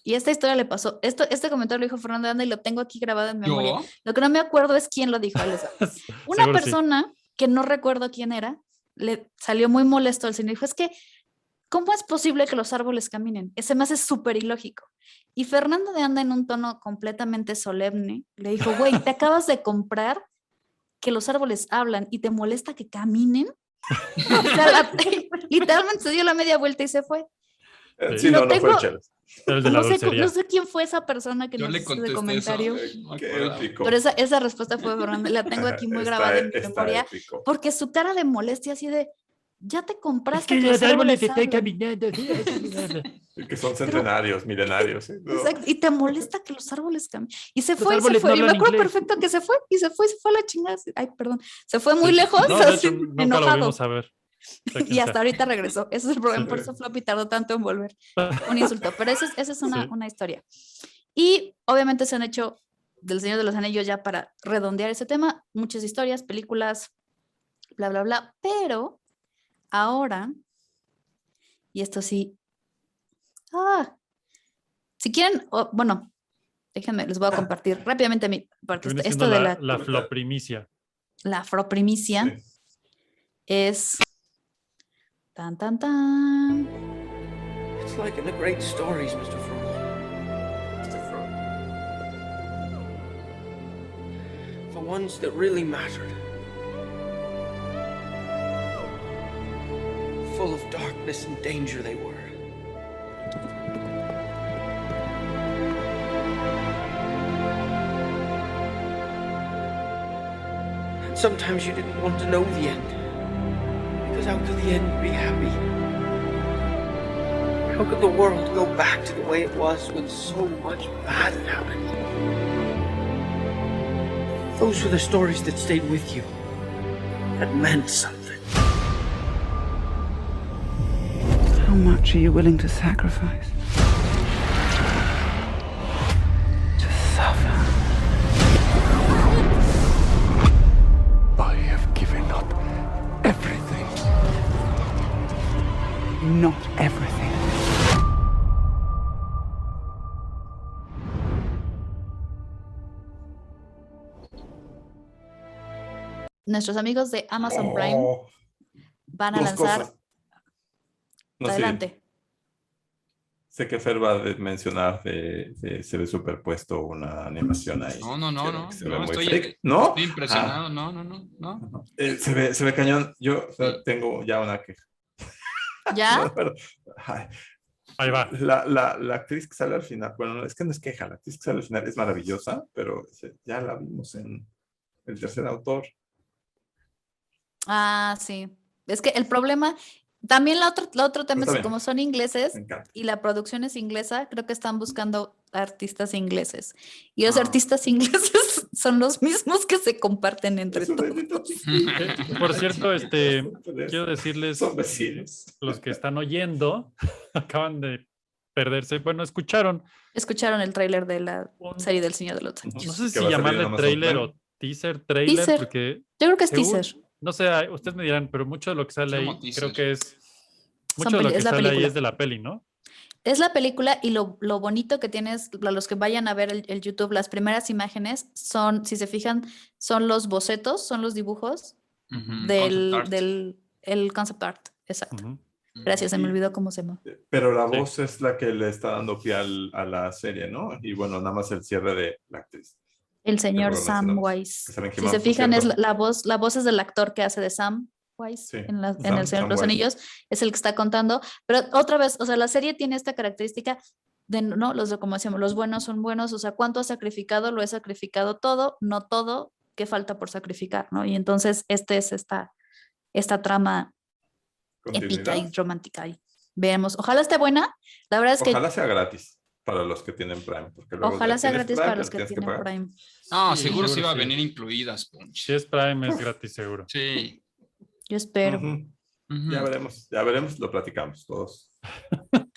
y esta historia le pasó. Este comentario lo dijo Fernando de Anda y lo tengo aquí grabado en memoria. ¿Yo? Lo que no me acuerdo es quién lo dijo. Ahí les va. Una Seguro sí. persona que no recuerdo quién era, le salió muy molesto al señor. Dijo, es que, ¿cómo es posible que los árboles caminen? Ese me hace súper ilógico. Y Fernando de Anda, en un tono completamente solemne, le dijo, güey, te acabas de comprar que los árboles hablan y te molesta que caminen. O sea, literalmente se dio la media vuelta y se fue. Sí, Lo no fue el tengo- Chelas. Era el de la No sé, dulcería. no sé quién fue esa persona que Yo nos le hizo ese contesté comentario. eso. No me Qué acuerdo. épico. Pero esa respuesta fue Fernando, la tengo aquí muy grabada en mi Está memoria, épico. porque su cara de molestia así de, ya te Es compraste que que los árboles hablan". están caminando. Que son centenarios, milenarios. ¿Sí? No. Exacto, y te molesta que los árboles cambien. Y se Los fue, árboles no y me hablan acuerdo inglés. perfecto que se fue, y se fue a la chingada. Ay, perdón, se fue muy Sí. lejos, No, de así, hecho, nunca lo enojado. volvimos a ver. O sea, quién Y hasta sabe. ahorita regresó. Ese es el problema, Sí. por eso Floppy tardó tanto en volver. Un insulto, pero esa es una, Sí. una historia. Y obviamente se han hecho del Señor de los Anillos ya para redondear ese tema, muchas historias, películas, bla, bla, bla. Pero ahora, y esto sí, si quieren, bueno, déjenme, les voy a compartir rápidamente mi parte. Que viene Esto siendo de la floprimicia. la afroprimicia Sí. es tan, tan, tan. It's like in the great stories, Mr. Frog. The ones that really mattered. Full of darkness and danger they were. And sometimes you didn't want to know the end. Because how could the end be happy? How could the world go back to the way it was when so much bad had happened? Those were the stories that stayed with you, that meant something. How much are you willing to sacrifice? To suffer? I have given up everything. Not everything. Nuestros amigos de Amazon Prime Oh, van a dos lanzar. cosas. No, sí, Adelante. sé que Fer va a mencionar se ve superpuesto una animación ahí. No, que se ve no, muy estoy, fake. ¿No? estoy impresionado. Ah, No. se ve cañón. Yo Sí. tengo ya una queja. ¿Ya? No, pero, ay, Ahí va. la actriz que sale al final, bueno, no, es que no es queja, la actriz que sale al final es maravillosa, pero ya la vimos en El Tercer Autor. Sí. Es que el problema, también la otro tema Está es que bien. como son ingleses Me encanta. y la producción es inglesa, creo que están buscando artistas ingleses. Y los Ah. artistas ingleses son los mismos que se comparten entre Eso todos. bendito. Por cierto, Son quiero decirles, Son vecinos. los que están oyendo, acaban de perderse, bueno, escucharon, Escucharon el tráiler de la Un- serie del Señor de los no Anillos. sé Que si va a salir en llamarle Amazon trailer Prime. o teaser, Teaser. porque Yo creo que es según- teaser. no sé, ustedes me dirán, pero mucho de lo que sale Es ahí, como creo teaser. que es, Son mucho de lo peli- que es la sale ahí película. es de la peli, ¿no? Es la película y lo bonito que tienes, a los que vayan a ver el YouTube, las primeras imágenes son, si se fijan, son los bocetos, son los dibujos Ujú, del, concept art. del el concept art. Exacto. Ujú. Gracias, se me Y- olvidó cómo se llama. Pero la Sí. voz es la que le está dando pie a la serie, ¿no? Y bueno, nada más el cierre de la actriz. El señor lo Sam mencionamos. Wise. Que saben que Si va, se por fijan, es cierto. la voz es del actor que hace de Sam Wise Sí, en El Sam Señor de los Wise. Anillos, es el que está contando. Pero otra vez, o sea, la serie tiene esta característica de, ¿no? Como decíamos, los buenos son buenos, o sea, ¿cuánto has sacrificado? Lo he sacrificado todo, no todo, ¿qué falta por sacrificar? ¿No? Y entonces es esta trama épica Continuidad. y romántica. Y veamos, ojalá esté buena. La verdad es que Ojalá sea gratis para los que tienen Prime. Porque luego ojalá sea tienes gratis Prime, para los pero que tienes tienen pagar. Prime. No, Sí, seguro sí seguro va a sí. venir incluidas, Punch. Si es Prime, es gratis seguro. Sí. Yo espero. Ujú. Ujú. Ya veremos, lo platicamos todos.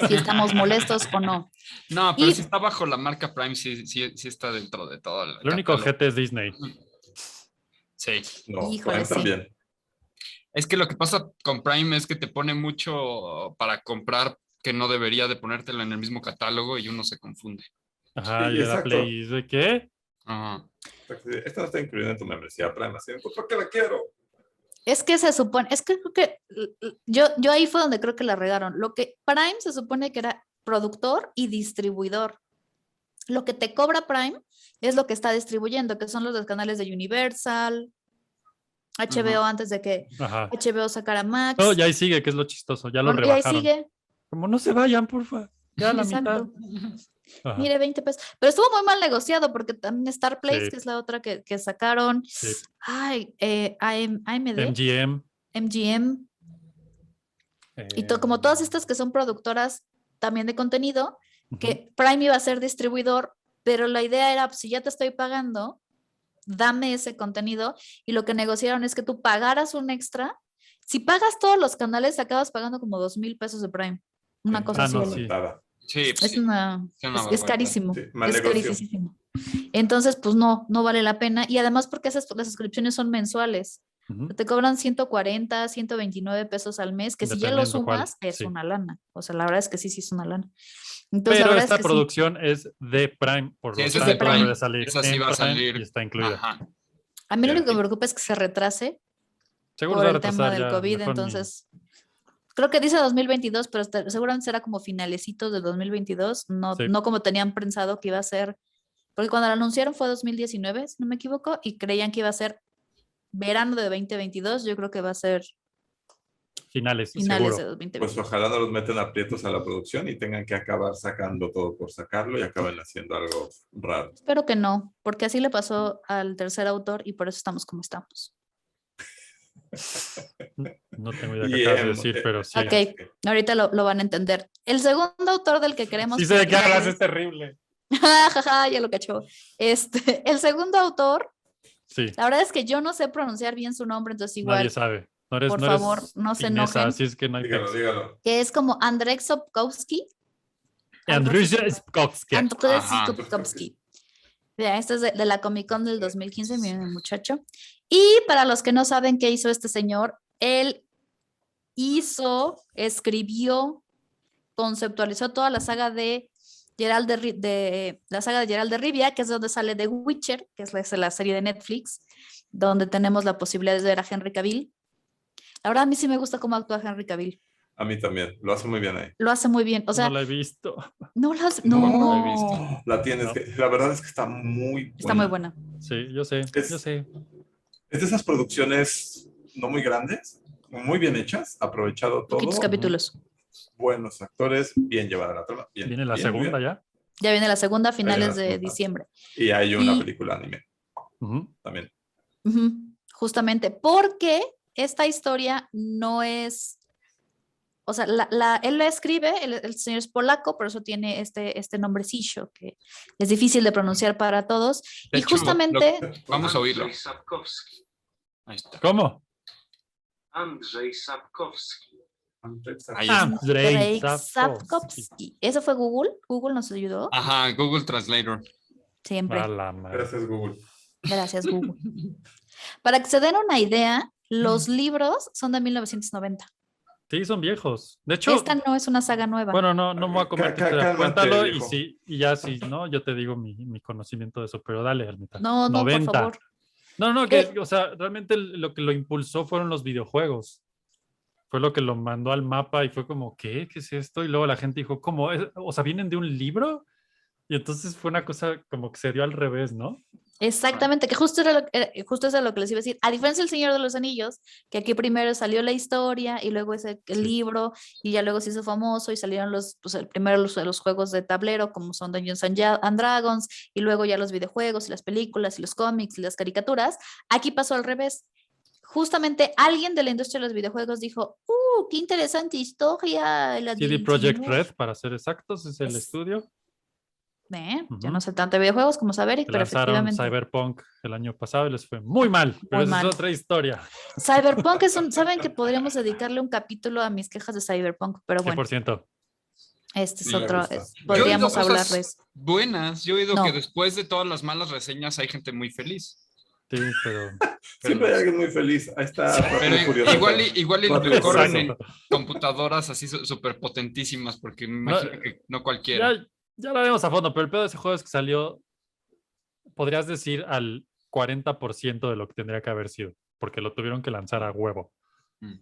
Si estamos molestos o no. No, pero Y- si está bajo la marca Prime, sí está dentro de todo. el Lo único catálogo. ojete es Disney. Sí, Sí. No, Híjole, Prime sí. también. Es que lo que pasa con Prime es que te pone mucho para comprar que no debería de ponértelo en el mismo catálogo y uno se confunde. Ajá, Sí, y le da exacto. play y dice, ¿qué? Ajá. Esta no está incluida en tu membresía Prime, así, pues, ¿por qué la quiero? Es que se supone, es que creo que yo ahí fue donde creo que la regaron. Lo que Prime se supone que era productor y distribuidor. Lo que te cobra Prime es lo que está distribuyendo, que son los canales de Universal, HBO antes de que Ajá. HBO sacara Max. No, ya ahí sigue, que es lo chistoso. Ya lo Bueno, y ahí rebajaron. sigue. Como no se vayan, porfa. Ya a la mitad. Exacto. Ajá. Mire, 20 pesos. Pero estuvo muy mal negociado porque también Star Place, Sí. que es la otra que sacaron. Sí. Ay, AMD, MGM. MGM. Y como todas estas que son productoras también de contenido, que Prime iba a ser distribuidor, pero la idea era, pues, si ya te estoy pagando, dame ese contenido. Y lo que negociaron es que tú pagaras un extra. Si pagas todos los canales, acabas pagando como 2,000 pesos de Prime. Una cosa así. no, Ale. sí. Nada. Sí, pues Es sí. una, Es una es barbaridad. carísimo. Sí, mal Es negocio. carísimo. Entonces, pues no vale la pena. Y además porque las suscripciones son mensuales. Ujú. Te cobran 140, 129 pesos al mes, que si ya lo Dependiendo cuál, sumas, es sí. una lana. O sea, la verdad es que sí es una lana. Entonces, la Pero verdad esta es que sí. producción es de Prime, por Sí, lo esa es tanto de debe Prime. de salir Esa sí en va a Prime salir. y está incluida. Ajá. A mí lo Ya. único que me preocupa es que se retrase Seguro por se va a el tema retrasar del ya. COVID. Mejor ni- Entonces, creo que dice 2022, pero seguramente será como finalecitos de 2022. No, Sí. no como tenían pensado que iba a ser. Porque cuando lo anunciaron fue 2019, si no me equivoco, y creían que iba a ser verano de 2022. Yo creo que va a ser finales, finales de seguro. 2022. Pues ojalá no los metan aprietos a la producción y tengan que acabar sacando todo por sacarlo y acaben haciendo algo raro. Espero que no, porque así le pasó al tercer autor y por eso estamos como estamos. No tengo idea qué Y, acabas de decir, pero sí. Ok, ahorita lo van a entender. El segundo autor del que queremos Sí sé de qué hablas, platicarles- es terrible. Jajaja, ya lo cachó. El segundo autor, Sí, la verdad es que yo no sé pronunciar bien su nombre, entonces igual, nadie sabe. No eres, por no eres favor, no se finesa, enojen. así es que no hay Dígalo, pex. dígalo. que es como Andrzej Sapkowski. Andrzej Sapkowski. Andrzej Ajá. Sapkowski. Vean, esto es de la Comic Con del 2015, miren el muchacho. Y para los que no saben qué hizo este señor, él escribió, conceptualizó toda la saga de la saga de Geralt de Rivia, que es donde sale The Witcher, que es la serie de Netflix, donde tenemos la posibilidad de ver a Henry Cavill. La verdad, a mí sí me gusta cómo actúa Henry Cavill. A mí también. Lo hace muy bien ahí. Lo hace muy bien. O sea, No la he visto. no las. No, No, no la he visto. La tienes No. que. La verdad es que está muy buena. está muy buena. Sí, yo sé, Es- yo sé. Es de esas producciones no muy grandes, muy bien hechas, aprovechado todo. Poquitos capítulos. Buenos actores, bien llevada la trama. Bien, Viene la bien, segunda bien. ya. Ya viene la segunda a finales de segunda. diciembre. Y hay una Y- película anime Ujú. también. Ujú, justamente, porque esta historia no es, o sea, él la escribe, el señor es polaco, por eso tiene este nombrecillo que es difícil de pronunciar para todos. De Y hecho, justamente, Vamos a oírlo. Andrzej Sapkowski. Ahí está. ¿Cómo? Andrzej Sapkowski. Ahí está. Andrzej Drake Sapkowski. Sapkowski. ¿Eso fue Google? ¿Google nos ayudó? Ajá, Google Translator. Siempre. A la madre. Gracias, Google. Gracias, Google. Para que se den una idea, los libros son de 1990. Sí, son viejos. De hecho, Esta no es una saga nueva. bueno, no me voy a comer tu historia. Cálmate, Cuéntalo y viejo. sí, y ya sí, ¿no? Yo te digo mi conocimiento de eso, pero dale, Almita. no, por 90. favor. No, ¿Qué? que, o sea, realmente lo que lo impulsó fueron los videojuegos. Fue lo que lo mandó al mapa y fue como, ¿qué? ¿Qué es esto? Y luego la gente dijo, ¿cómo? O sea, ¿vienen de un libro? Y entonces fue una cosa como que se dio al revés, ¿no? Exactamente, que justo justo eso es lo que les iba a decir. A diferencia del Señor de los Anillos, que aquí primero salió la historia y luego el Sí. libro y ya luego se hizo famoso y salieron primero los juegos de tablero como son Dungeons and Dragons y luego ya los videojuegos y las películas y los cómics y las caricaturas. Aquí pasó al revés. Justamente alguien de la industria de los videojuegos dijo, qué interesante historia. La CD del Projekt señor". Red, para ser exactos, es el Es- estudio. Yo Ujú. no sé tanto de videojuegos como saber, Que pero lanzaron efectivamente. Cyberpunk el año pasado y les fue muy mal, pero esa mal. es otra historia. Cyberpunk saben que podríamos dedicarle un capítulo a mis quejas de Cyberpunk, pero bueno, 100%. este es Sí, me otro, gusta. podríamos Yo he oído hablar cosas de eso. Buenas. Yo he oído No. que después de todas las malas reseñas hay gente muy feliz. Sí, pero... Siempre hay alguien muy feliz. Ahí está. Pero Rápido y Furioso. igual y lo Rápido y corren Furioso. en computadoras así súper potentísimas, porque me imagino que no cualquiera. Ya lo vemos a fondo, pero el pedo de ese juego es que salió, podrías decir, al 40% de lo que tendría que haber sido, porque lo tuvieron que lanzar a huevo. Mm.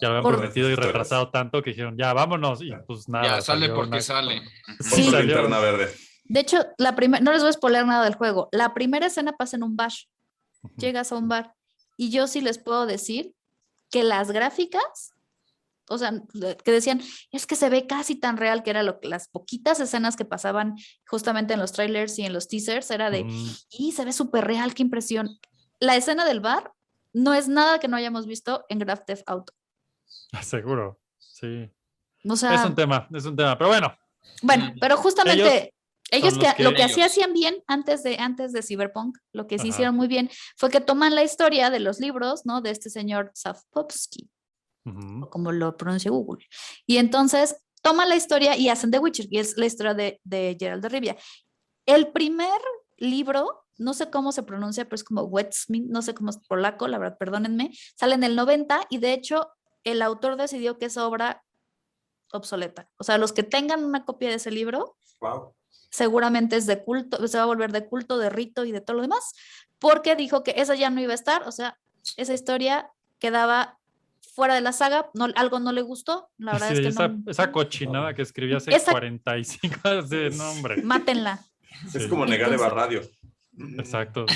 Ya lo habían Por- prometido y Historias. retrasado tanto que dijeron, ya, vámonos. Y pues nada. Ya, sale salió porque una- sale. Sí. Con salió- linterna verde. De hecho, no les voy a spoiler nada del juego. La primera escena pasa en un bar. Llegas a un bar. Y yo sí les puedo decir que las gráficas, o sea, que decían, es que se ve casi tan real, que era las poquitas escenas que pasaban justamente en los trailers y en los teasers, era de, Ujú. y se ve súper real, qué impresión. La escena del bar no es nada que no hayamos visto en Grand Theft Auto. Seguro, sí. O sea, Es un tema. Pero bueno, bueno, pero justamente ellos son los lo que ellos. así hacían bien antes de Cyberpunk, lo que sí Ajá. hicieron muy bien fue que toman la historia de los libros, ¿no? De este señor Sapkowski, ujú, o como lo pronuncia Google. Y entonces toman la historia y hacen The Witcher, y es la historia de Geralt de Rivia. El primer libro, no sé cómo se pronuncia, pero es como Wetsmin, no sé cómo es polaco, la verdad, perdónenme, sale en el 90 y de hecho el autor decidió que esa obra obsoleta. O sea, los que tengan una copia de ese libro, Wow. seguramente es de culto, se va a volver de culto, de rito y de todo lo demás, porque dijo que esa ya no iba a estar, o sea, esa historia quedaba fuera de la saga, algo no le gustó, la verdad sí, es que esa, no, esa cochinada que escribí hace Esa- 45 años de nombre. mátenla. Es Sí, como negar Entonces- Eva Radio. exacto.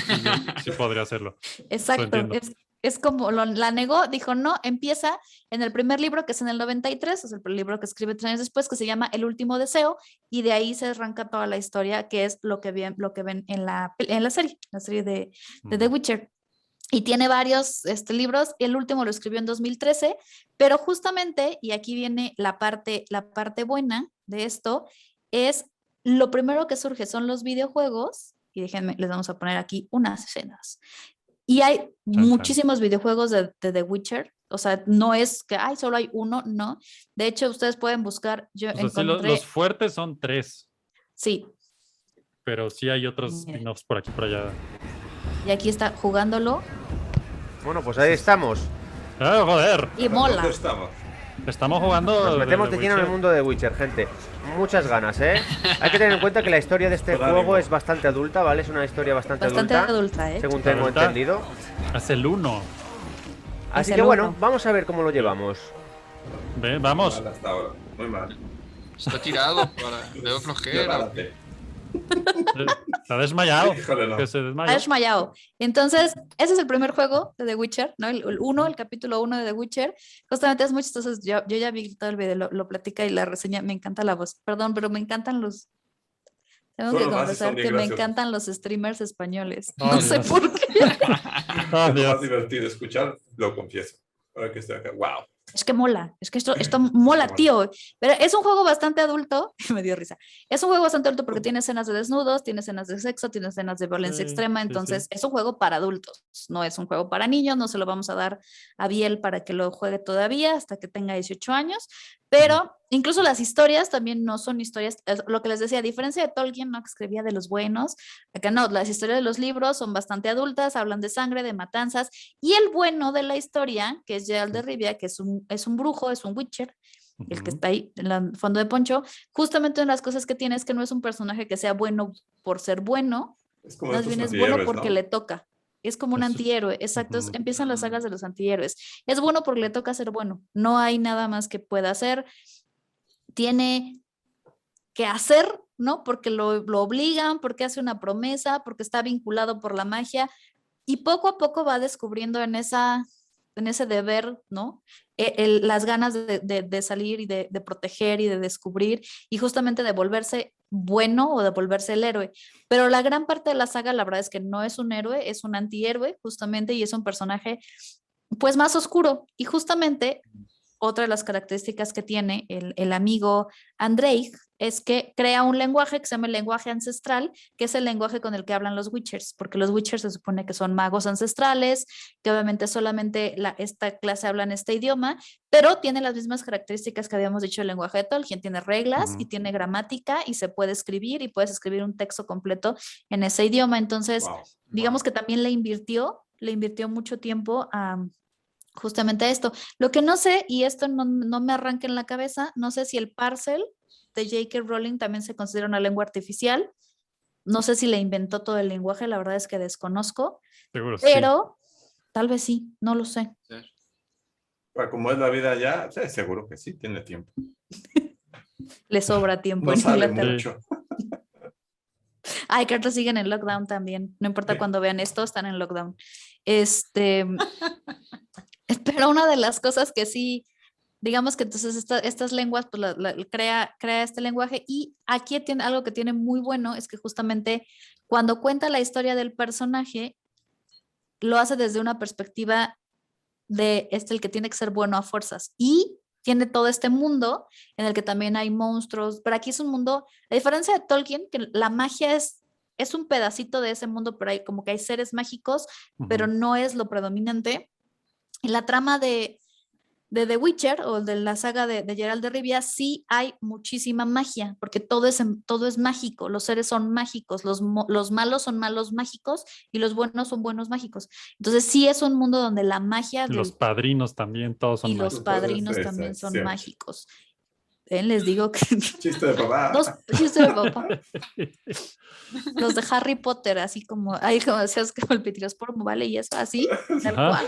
Sí podría hacerlo. Exacto, entiendo. es como la negó, dijo no, empieza en el primer libro que es en el 93, es el libro que escribe 3 años después, que se llama El último deseo, y de ahí se arranca toda la historia, que es lo que ven en la serie de The Witcher. Y tiene varios libros, y el último lo escribió en 2013, pero justamente, y aquí viene la parte buena de esto, es lo primero que surge son los videojuegos, y déjenme, les vamos a poner aquí unas escenas. Y hay muchísimos videojuegos de The Witcher, o sea, no es que solo hay uno, no. De hecho, ustedes pueden buscar, yo O sea, sí, encontré, los fuertes son 3, sí, pero sí hay otros Mira. spin-offs por aquí por allá. y aquí está jugándolo, Bueno, pues ahí estamos. ¡Ah, joder! y mola. ¿Dónde estamos? Estamos jugando. Nos metemos de lleno en el mundo de Witcher, gente. Muchas ganas, ¿eh? Hay que tener en cuenta que la historia de este Toda juego ánimo. es bastante adulta, ¿vale? Es una historia bastante adulta, adulta, ¿eh? según tengo Adulta. entendido. Es el 1. Así el que bueno, uno. vamos a ver cómo lo llevamos. Vamos. Mal hasta ahora. Muy mal. Está tirado, veo flojera. Prepárate. Está desmayado. Híjole, no. Que se desmayó. Ha desmayado. Entonces, ese es el primer juego de The Witcher, ¿no? El capítulo 1 de The Witcher. Justamente es muy chistoso. Yo ya vi todo el video, lo platica y la reseña. Me encanta la voz. Perdón, pero me encantan los. Tengo Son que los más y confesar son bien que me graciosos. encantan los streamers españoles. Ay, No sé Dios. por qué. Ah, Es lo Dios. más divertido escuchar, lo confieso. Ahora que estoy acá. Wow. Es que mola, es que esto mola, tío. Pero es un juego bastante adulto, me dio risa. Es un juego bastante adulto porque tiene escenas de desnudos, tiene escenas de sexo, tiene escenas de violencia Sí, extrema, sí, entonces sí. es un juego para adultos, no es un juego para niños, no se lo vamos a dar a Biel para que lo juegue todavía hasta que tenga 18 años, pero incluso las historias también no son historias, lo que les decía, a diferencia de Tolkien, ¿no? Que escribía de los buenos, acá no, las historias de los libros son bastante adultas, hablan de sangre, de matanzas, y el bueno de la historia, que es Geralt de Rivia, que es un brujo, es un Witcher, el que Ujú. está ahí en el fondo de Poncho, justamente una de las cosas que tiene es que no es un personaje que sea bueno por ser bueno, Es como más estos bien es bueno antihéroes, porque ¿no? le toca. Es como un Es- antihéroe, exacto. Ujú. Empiezan las sagas de los antihéroes. Es bueno porque le toca ser bueno. No hay nada más que pueda hacer. Tiene que hacer, ¿no? Porque lo obligan, porque hace una promesa, porque está vinculado por la magia. Y poco a poco va descubriendo en ese deber, ¿no? Las ganas de salir y de proteger y de descubrir y justamente de volverse bueno o de volverse el héroe. Pero la gran parte de la saga, la verdad es que no es un héroe, es un antihéroe justamente y es un personaje pues más oscuro. Y justamente otra de las características que tiene el amigo Andrzej es que crea un lenguaje que se llama el lenguaje ancestral, que es el lenguaje con el que hablan los Witchers, porque los Witchers se supone que son magos ancestrales, que obviamente solamente esta clase habla en este idioma, pero tiene las mismas características que habíamos dicho del lenguaje de Tolkien, tiene reglas y tiene gramática y se puede escribir y puedes escribir un texto completo en ese idioma. Entonces, digamos que también le invirtió mucho tiempo a justamente esto. Lo que no sé, y esto no me arranca en la cabeza, no sé si el Parcel de J.K. Rowling también se considera una lengua artificial. No sé si le inventó todo el lenguaje, la verdad es que desconozco. Seguro pero tal vez sí, no lo sé. Pues como es la vida ya, sí, seguro que sí, tiene tiempo. Le sobra tiempo No en sabe Inglaterra. mucho. Ay, que otros siguen en lockdown también. No importa cuando vean esto, están en lockdown. Pero una de las cosas que sí, digamos que entonces estas lenguas, pues crea este lenguaje, y aquí tiene algo que tiene muy bueno, es que justamente cuando cuenta la historia del personaje, lo hace desde una perspectiva de el que tiene que ser bueno a fuerzas, y tiene todo este mundo en el que también hay monstruos, pero aquí es un mundo, a diferencia de Tolkien, que la magia es un pedacito de ese mundo, pero hay como que hay seres mágicos, pero no es lo predominante. En la trama de The Witcher o de la saga de Geralt de Rivia sí hay muchísima magia, porque todo es mágico, los seres son mágicos, los malos son malos mágicos y los buenos son buenos mágicos. Entonces sí es un mundo donde la magia... Los padrinos también, todos son mágicos. Y los padrinos también son mágicos. Les digo que... Chiste de papá. Chiste de papá. Los de Harry Potter, así como, ahí como decías, como el Pitiosporum, ¿vale? Y eso, así, tal cual.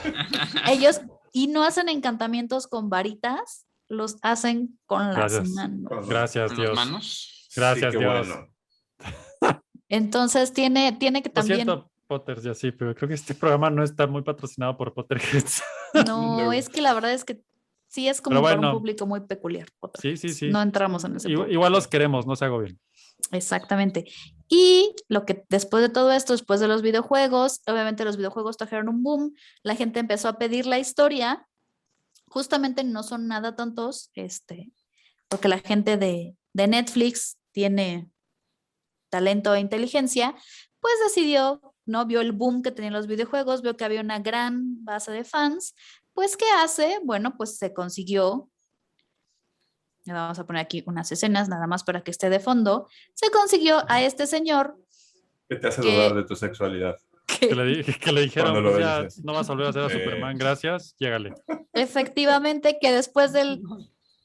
Ellos, y no hacen encantamientos con varitas, los hacen con las manos. Gracias, Dios. Manos. Gracias, sí, Dios. Bueno. Entonces, tiene que también... Lo siento, Potter, ya sí, pero creo que este programa no está muy patrocinado por Potterheads. No, es que la verdad es que sí es como para un público muy peculiar. Sí. No entramos en ese público. Igual los queremos, no se hago bien. Exactamente. Y lo que después de todo esto, después de los videojuegos, obviamente los videojuegos trajeron un boom, la gente empezó a pedir la historia, justamente no son nada tontos, porque la gente de Netflix tiene talento e inteligencia, pues decidió, ¿no? Vio el boom que tenían los videojuegos, vio que había una gran base de fans, pues ¿qué hace? Bueno, pues se consiguió, vamos a poner aquí unas escenas nada más para que esté de fondo, se consiguió a este señor. ¿Qué te hace dudar de tu sexualidad? Que le dijeron, pues ya no vas a volver a hacer a Superman, gracias, llégale. Efectivamente, que después del...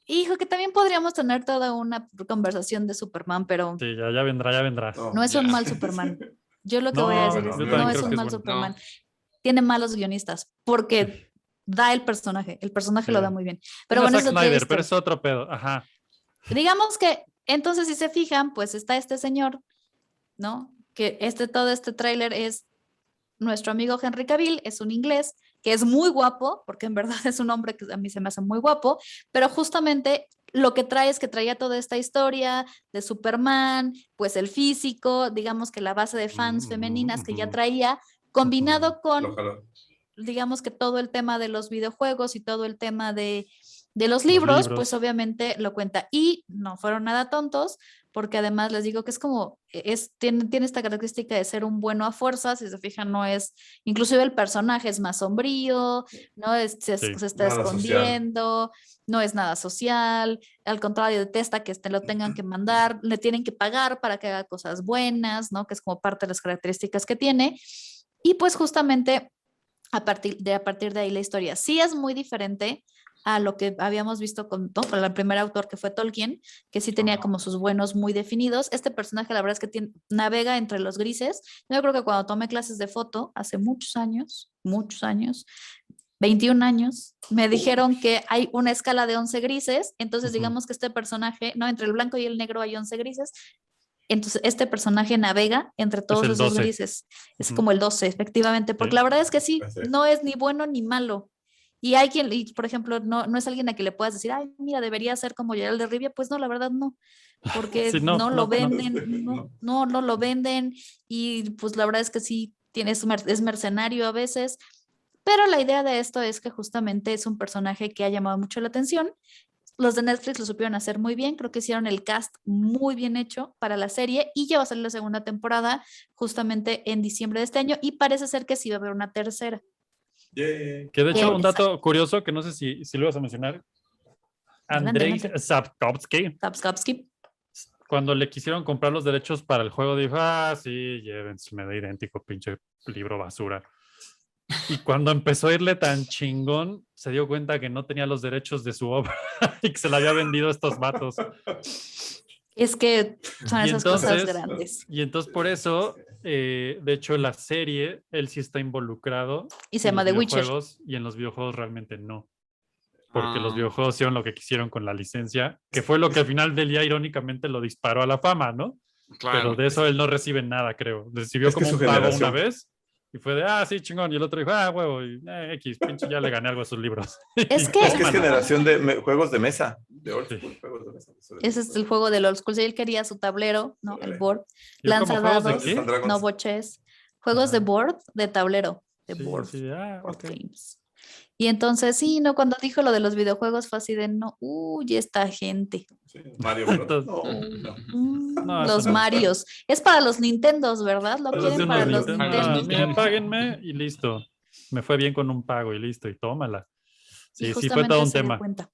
Hijo, que también podríamos tener toda una conversación de Superman, pero... Sí, ya vendrá. No es un mal Superman. Yo lo que voy a decir es, no es un mal Superman. Tiene malos guionistas, porque da el personaje lo da muy bien. Pero bueno, Zack Snyder, pero es otro pedo, ajá. Digamos que, entonces, si se fijan, pues está este señor, ¿no? Que todo este tráiler es nuestro amigo Henry Cavill, es un inglés, que es muy guapo, porque en verdad es un hombre que a mí se me hace muy guapo, pero justamente lo que trae es que traía toda esta historia de Superman, pues el físico, digamos que la base de fans femeninas que ya traía, combinado con, digamos que todo el tema de los videojuegos y todo el tema de los libros, pues obviamente lo cuenta. Y no fueron nada tontos, porque además les digo que es como, tiene esta característica de ser un bueno a fuerzas, si se fijan, no es, inclusive el personaje es más sombrío, no se está escondiendo, no es nada social, al contrario, detesta que lo tengan que mandar, le tienen que pagar para que haga cosas buenas, ¿no? Que es como parte de las características que tiene. Y pues justamente a partir de ahí la historia sí es muy diferente a lo que habíamos visto con el primer autor, que fue Tolkien, que sí tenía como sus buenos muy definidos. Este personaje la verdad es que navega entre los grises. Yo creo que cuando tomé clases de foto hace muchos años, 21 años, me dijeron que hay una escala de 11 grises, entonces digamos que este personaje, no, entre el blanco y el negro hay 11 grises, entonces este personaje navega entre todos esos grises. Es como el 12, efectivamente, porque la verdad es que sí, no es ni bueno ni malo. Y hay quien, por ejemplo, no es alguien a quien le puedas decir, ay, mira, debería ser como Geralt de Rivia. Pues no, la verdad no, porque no lo venden, no lo venden, y pues la verdad es que sí, es mercenario a veces, Pero la idea de esto es que justamente es un personaje que ha llamado mucho la atención. Los de Netflix lo supieron hacer muy bien, creo que hicieron el cast muy bien hecho para la serie y ya va a salir la segunda temporada justamente en diciembre de este año y parece ser que sí va a haber una tercera. Yay. Que de hecho, un Exacto. dato curioso que no sé si lo vas a mencionar, Adelante, Andrei adelante. Sapkowski, Tapskowski. cuando le quisieron comprar los derechos para el juego, dijo, sí, llévense, me da idéntico, pinche libro basura. Y cuando empezó a irle tan chingón, se dio cuenta que no tenía los derechos de su obra y que se la había vendido a estos vatos. Es que son Y esas cosas entonces- grandes. Y entonces por eso, de hecho, la serie, él sí está involucrado Y se en llama los The Witcher. videojuegos y en los videojuegos realmente no. Porque los Ah. videojuegos hicieron lo que quisieron con la licencia, que fue lo que al final del día irónicamente lo disparó a la fama, ¿no? Claro. Pero de eso él no recibe nada, creo. Recibió Es que como su un pago generación- una vez y fue de, sí, chingón. Y el otro dijo, huevo, y, X, pinche, ya le gané algo a sus libros. Es que- Es que es generación de juegos de mesa. De old Sí. school, juegos de mesa. Ese es el juego del old school. Si él quería su tablero, ¿no? El board. ¿Y él como juegos de Lanzadados, qué? Dragons. no boches. Juegos de Ajá. board, de tablero. De Sí, board. sí, board ok. games. Y entonces, sí, no, cuando dijo lo de los videojuegos fue así de, no, uy, esta gente. Sí, Mario Bros. Entonces- No. No, Los eso no. Marios. Es para los Nintendos, ¿verdad? Lo Pero quieren sí, para unos los Nintendo, Nintendos. mira, páguenme y listo. Me fue bien con un pago y listo, y tómala. Y Sí, sí, fue justamente todo un se dio tema. cuenta.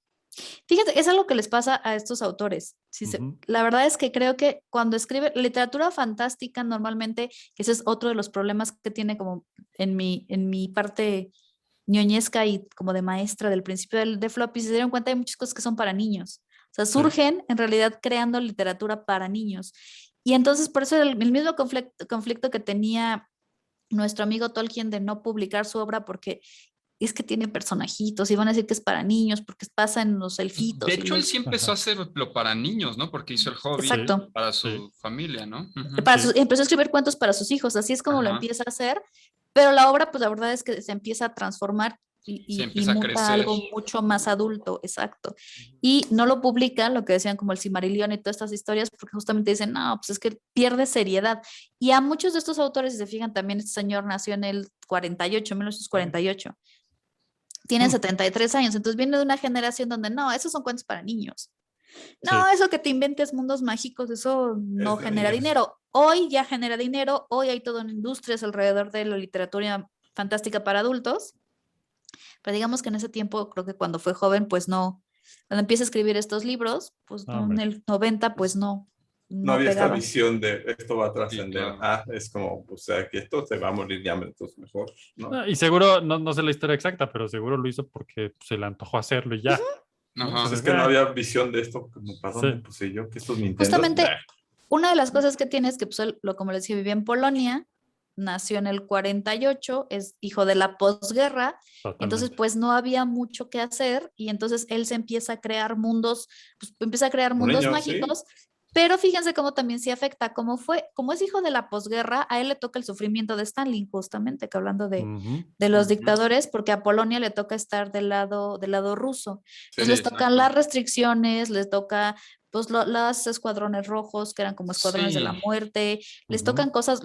Fíjate, es algo que les pasa a estos autores. Ujú. La verdad es que creo que cuando escribe literatura fantástica, normalmente, que ese es otro de los problemas que tiene como en mi parte ñoñesca y como de maestra del principio de Floppy, se dieron cuenta de muchas cosas que son para niños. O sea, surgen en realidad creando literatura para niños. Y entonces, por eso el mismo conflicto que tenía nuestro amigo Tolkien de no publicar su obra porque es que tiene personajitos y van a decir que es para niños porque pasa en los elfitos. De y hecho, él los- sí empezó a hacerlo para niños, ¿no? Porque hizo el hobby Exacto. para su Sí. familia, ¿no? Ujú. Empezó a escribir cuentos para sus hijos, así es como lo Ajá. empieza a hacer, pero la obra, pues la verdad es que se empieza a transformar y empieza a muta crecer. a algo mucho más adulto, exacto. Y no lo publican, lo que decían como el Silmarillion y todas estas historias, porque justamente dicen, no, pues es que pierde seriedad. Y a muchos de estos autores, si se fijan, también este señor nació en el 1948. Tiene 73 años, entonces viene de una generación donde no, esos son cuentos para niños. No, Sí. eso que te inventes mundos mágicos, eso no de genera niños. dinero. Hoy ya genera dinero, hoy hay toda una industria alrededor de la literatura fantástica para adultos. Pero digamos que en ese tiempo, creo que cuando fue joven, pues no, cuando empieza a escribir estos libros, pues No, no, en hombre. el 90, pues no No había esta pegaba. visión de esto va a trascender. claro. Es como, pues, que esto se va a morir ya, entonces mejor, ¿no? No, y seguro, no sé la historia exacta, pero seguro lo hizo porque se le antojó hacerlo y ya. Ajá. Pues es que no había visión de esto, como, ¿para dónde Sí. puse yo? Que estos Nintendo. Justamente, una de las cosas que tiene es que, pues, él, como les decía, vivía en Polonia, nació en el 48, es hijo de la posguerra, entonces pues no había mucho que hacer y entonces él se empieza a crear mundos, pues empieza a crear Un mundos niño, mágicos, pero fíjense cómo también se afecta, como es hijo de la posguerra, a él le toca el sufrimiento de Stalin, justamente, que hablando de los Ujú. dictadores, porque a Polonia le toca estar del lado ruso. Sí, Entonces les tocan exacto. las restricciones, les toca pues los escuadrones rojos, que eran como escuadrones de la Sí. muerte, les Ujú. tocan cosas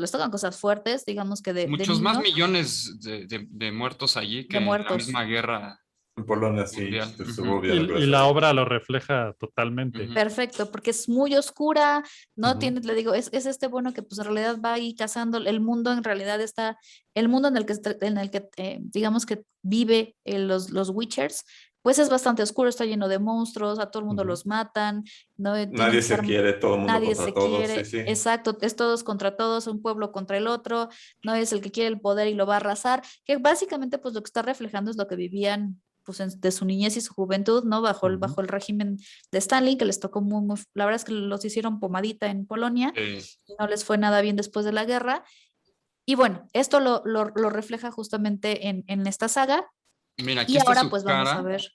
fuertes, digamos que de Muchos más niños. millones de muertos allí que en la muertos. misma guerra. En Polonia, sí, Mundial. estuvo Ujú. bien. Y la obra lo refleja totalmente. Ujú. Perfecto, porque es muy oscura, no Ujú. tiene, le digo, es este bueno que pues en realidad va ahí cazando, el mundo en realidad está, el mundo en el que digamos que vive los Witchers, pues es bastante oscuro, está lleno de monstruos, a todo el mundo Ujú. los matan, no tienen Nadie que se estar- quiere, todo el mundo nadie contra se todos. quiere, Sí, sí. exacto, es todos contra todos, un pueblo contra el otro, no es el que quiere el poder y lo va a arrasar, que básicamente pues lo que está reflejando es lo que vivían pues de su niñez y su juventud, ¿no? Bajo el régimen de Stalin, que les tocó la verdad es que los hicieron pomadita en Polonia, no les fue nada bien después de la guerra, y bueno, esto lo refleja justamente en esta saga, Mira, aquí y está ahora su pues vamos cara. a ver.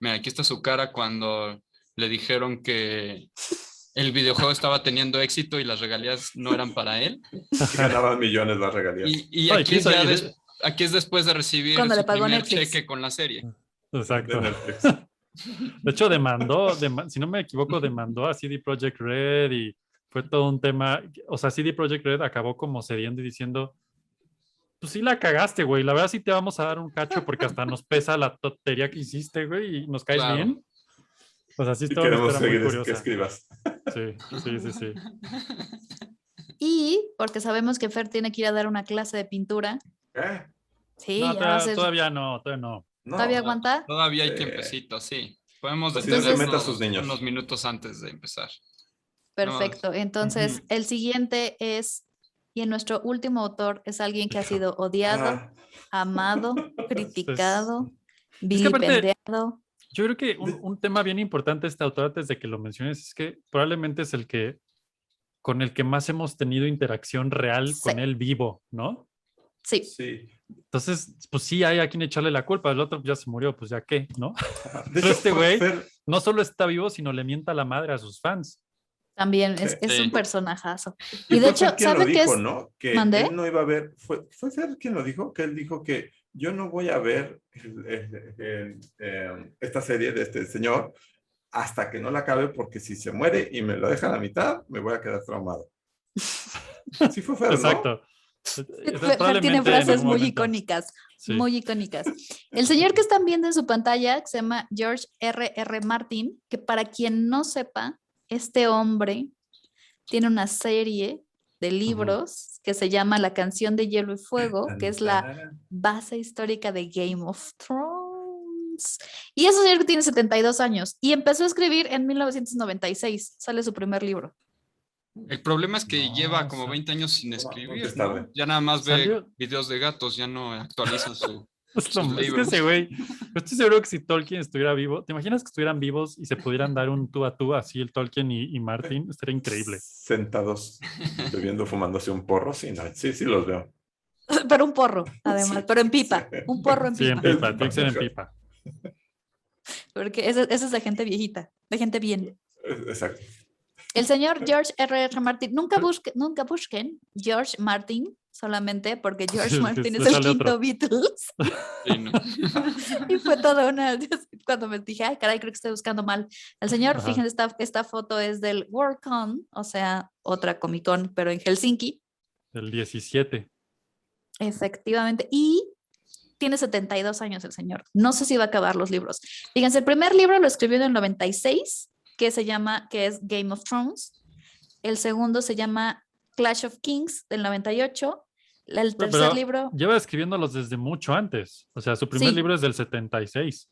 Mira, aquí está su cara cuando le dijeron que el videojuego estaba teniendo éxito y las regalías no eran para él. Y ganaban millones las regalías. Y Ay, aquí, es quiso ya ir- aquí es después de recibir Cuando su le pagó primer Netflix. cheque con la serie. Exacto. De Netflix. De hecho, si no me equivoco, demandó a CD Projekt Red y fue todo un tema. O sea, CD Projekt Red acabó como cediendo y diciendo, pues sí la cagaste, güey. La verdad sí te vamos a dar un cacho porque hasta nos pesa la tontería que hiciste, güey, y nos caes Claro. bien. Pues así Y es toda una queremos historia muy seguir que curiosa. escribas. Sí. Y porque sabemos que Fer tiene que ir a dar una clase de pintura. ¿Eh? Sí, No, ya va a ser. todavía no. No, ¿Todavía aguanta? Todavía hay tiempecito, sí. Podemos Pues sí, se detenernos meta a sus niños. unos minutos antes de empezar. Perfecto. Entonces, Ujú. el siguiente es, y nuestro último autor es alguien que ha sido odiado, Ah, amado, criticado, Es que aparte, vilipendiado. yo creo que un tema bien importante de este autor, antes de que lo menciones, es que probablemente es el que con el que más hemos tenido interacción real Sí. con él vivo, ¿no? Sí. sí. Entonces, pues sí, hay a quien echarle la culpa. El otro ya se murió, pues ya qué, ¿no? De Pero hecho, este güey Fer, no solo está vivo, sino le mienta la madre a sus fans. También es Sí. un personajazo. y Y de fue hecho, Fer quien lo ¿saben qué dijo, es? ¿no? Que ¿Mandé? él no iba a ver, fue Fer quien lo dijo, que él dijo que yo no voy a ver esta serie de este señor hasta que no la acabe, porque si se muere y me lo deja a la mitad, me voy a quedar traumado. Sí fue Fer, ¿no? Exacto. Fer tiene frases muy icónicas, Sí. muy icónicas. El señor que están viendo en su pantalla, que se llama George R.R. Martin, que para quien no sepa, este hombre tiene una serie de libros que se llama La canción de hielo y fuego, que es la base histórica de Game of Thrones. Y es un señor que tiene 72 años y empezó a escribir en 1996, sale su primer libro. El problema es que No, lleva como o sea, 20 años sin es escribir, tarde. ¿no? Ya nada más ve Salió- videos de gatos, ya no actualiza su... Es, lo sus más- es que libros. ese güey, yo estoy seguro que si Tolkien estuviera vivo, ¿te imaginas que estuvieran vivos y se pudieran dar un tú a tú así el Tolkien y Martin? Estaría increíble. Sentados, bebiendo, fumándose un porro. Sí, no, sí los veo. Pero un porro, además, Sí, pero en pipa, sí. un porro en Sí, en pipa. pipa, tiene que ser en pipa. Porque ese es de gente viejita, de gente bien. Exacto. El señor George R.R. Martin, nunca busquen George Martin solamente porque George Sí, Martin le es el sale quinto otro. Beatles. Sí, ¿no? Y fue toda una, cuando me dije, ay, caray, creo que estoy buscando mal. El señor, Ajá. fíjense, esta foto es del Worldcon, o sea, otra Comic Con, pero en Helsinki, El 17. efectivamente. Y tiene 72 años el señor. No sé si va a acabar los libros. Fíjense, el primer libro lo escribió en el 96, que es Game of Thrones. El segundo se llama Clash of Kings, del 98. El tercer Pero libro, lleva escribiéndolos desde mucho antes. O sea, su primer Sí. libro es del 76.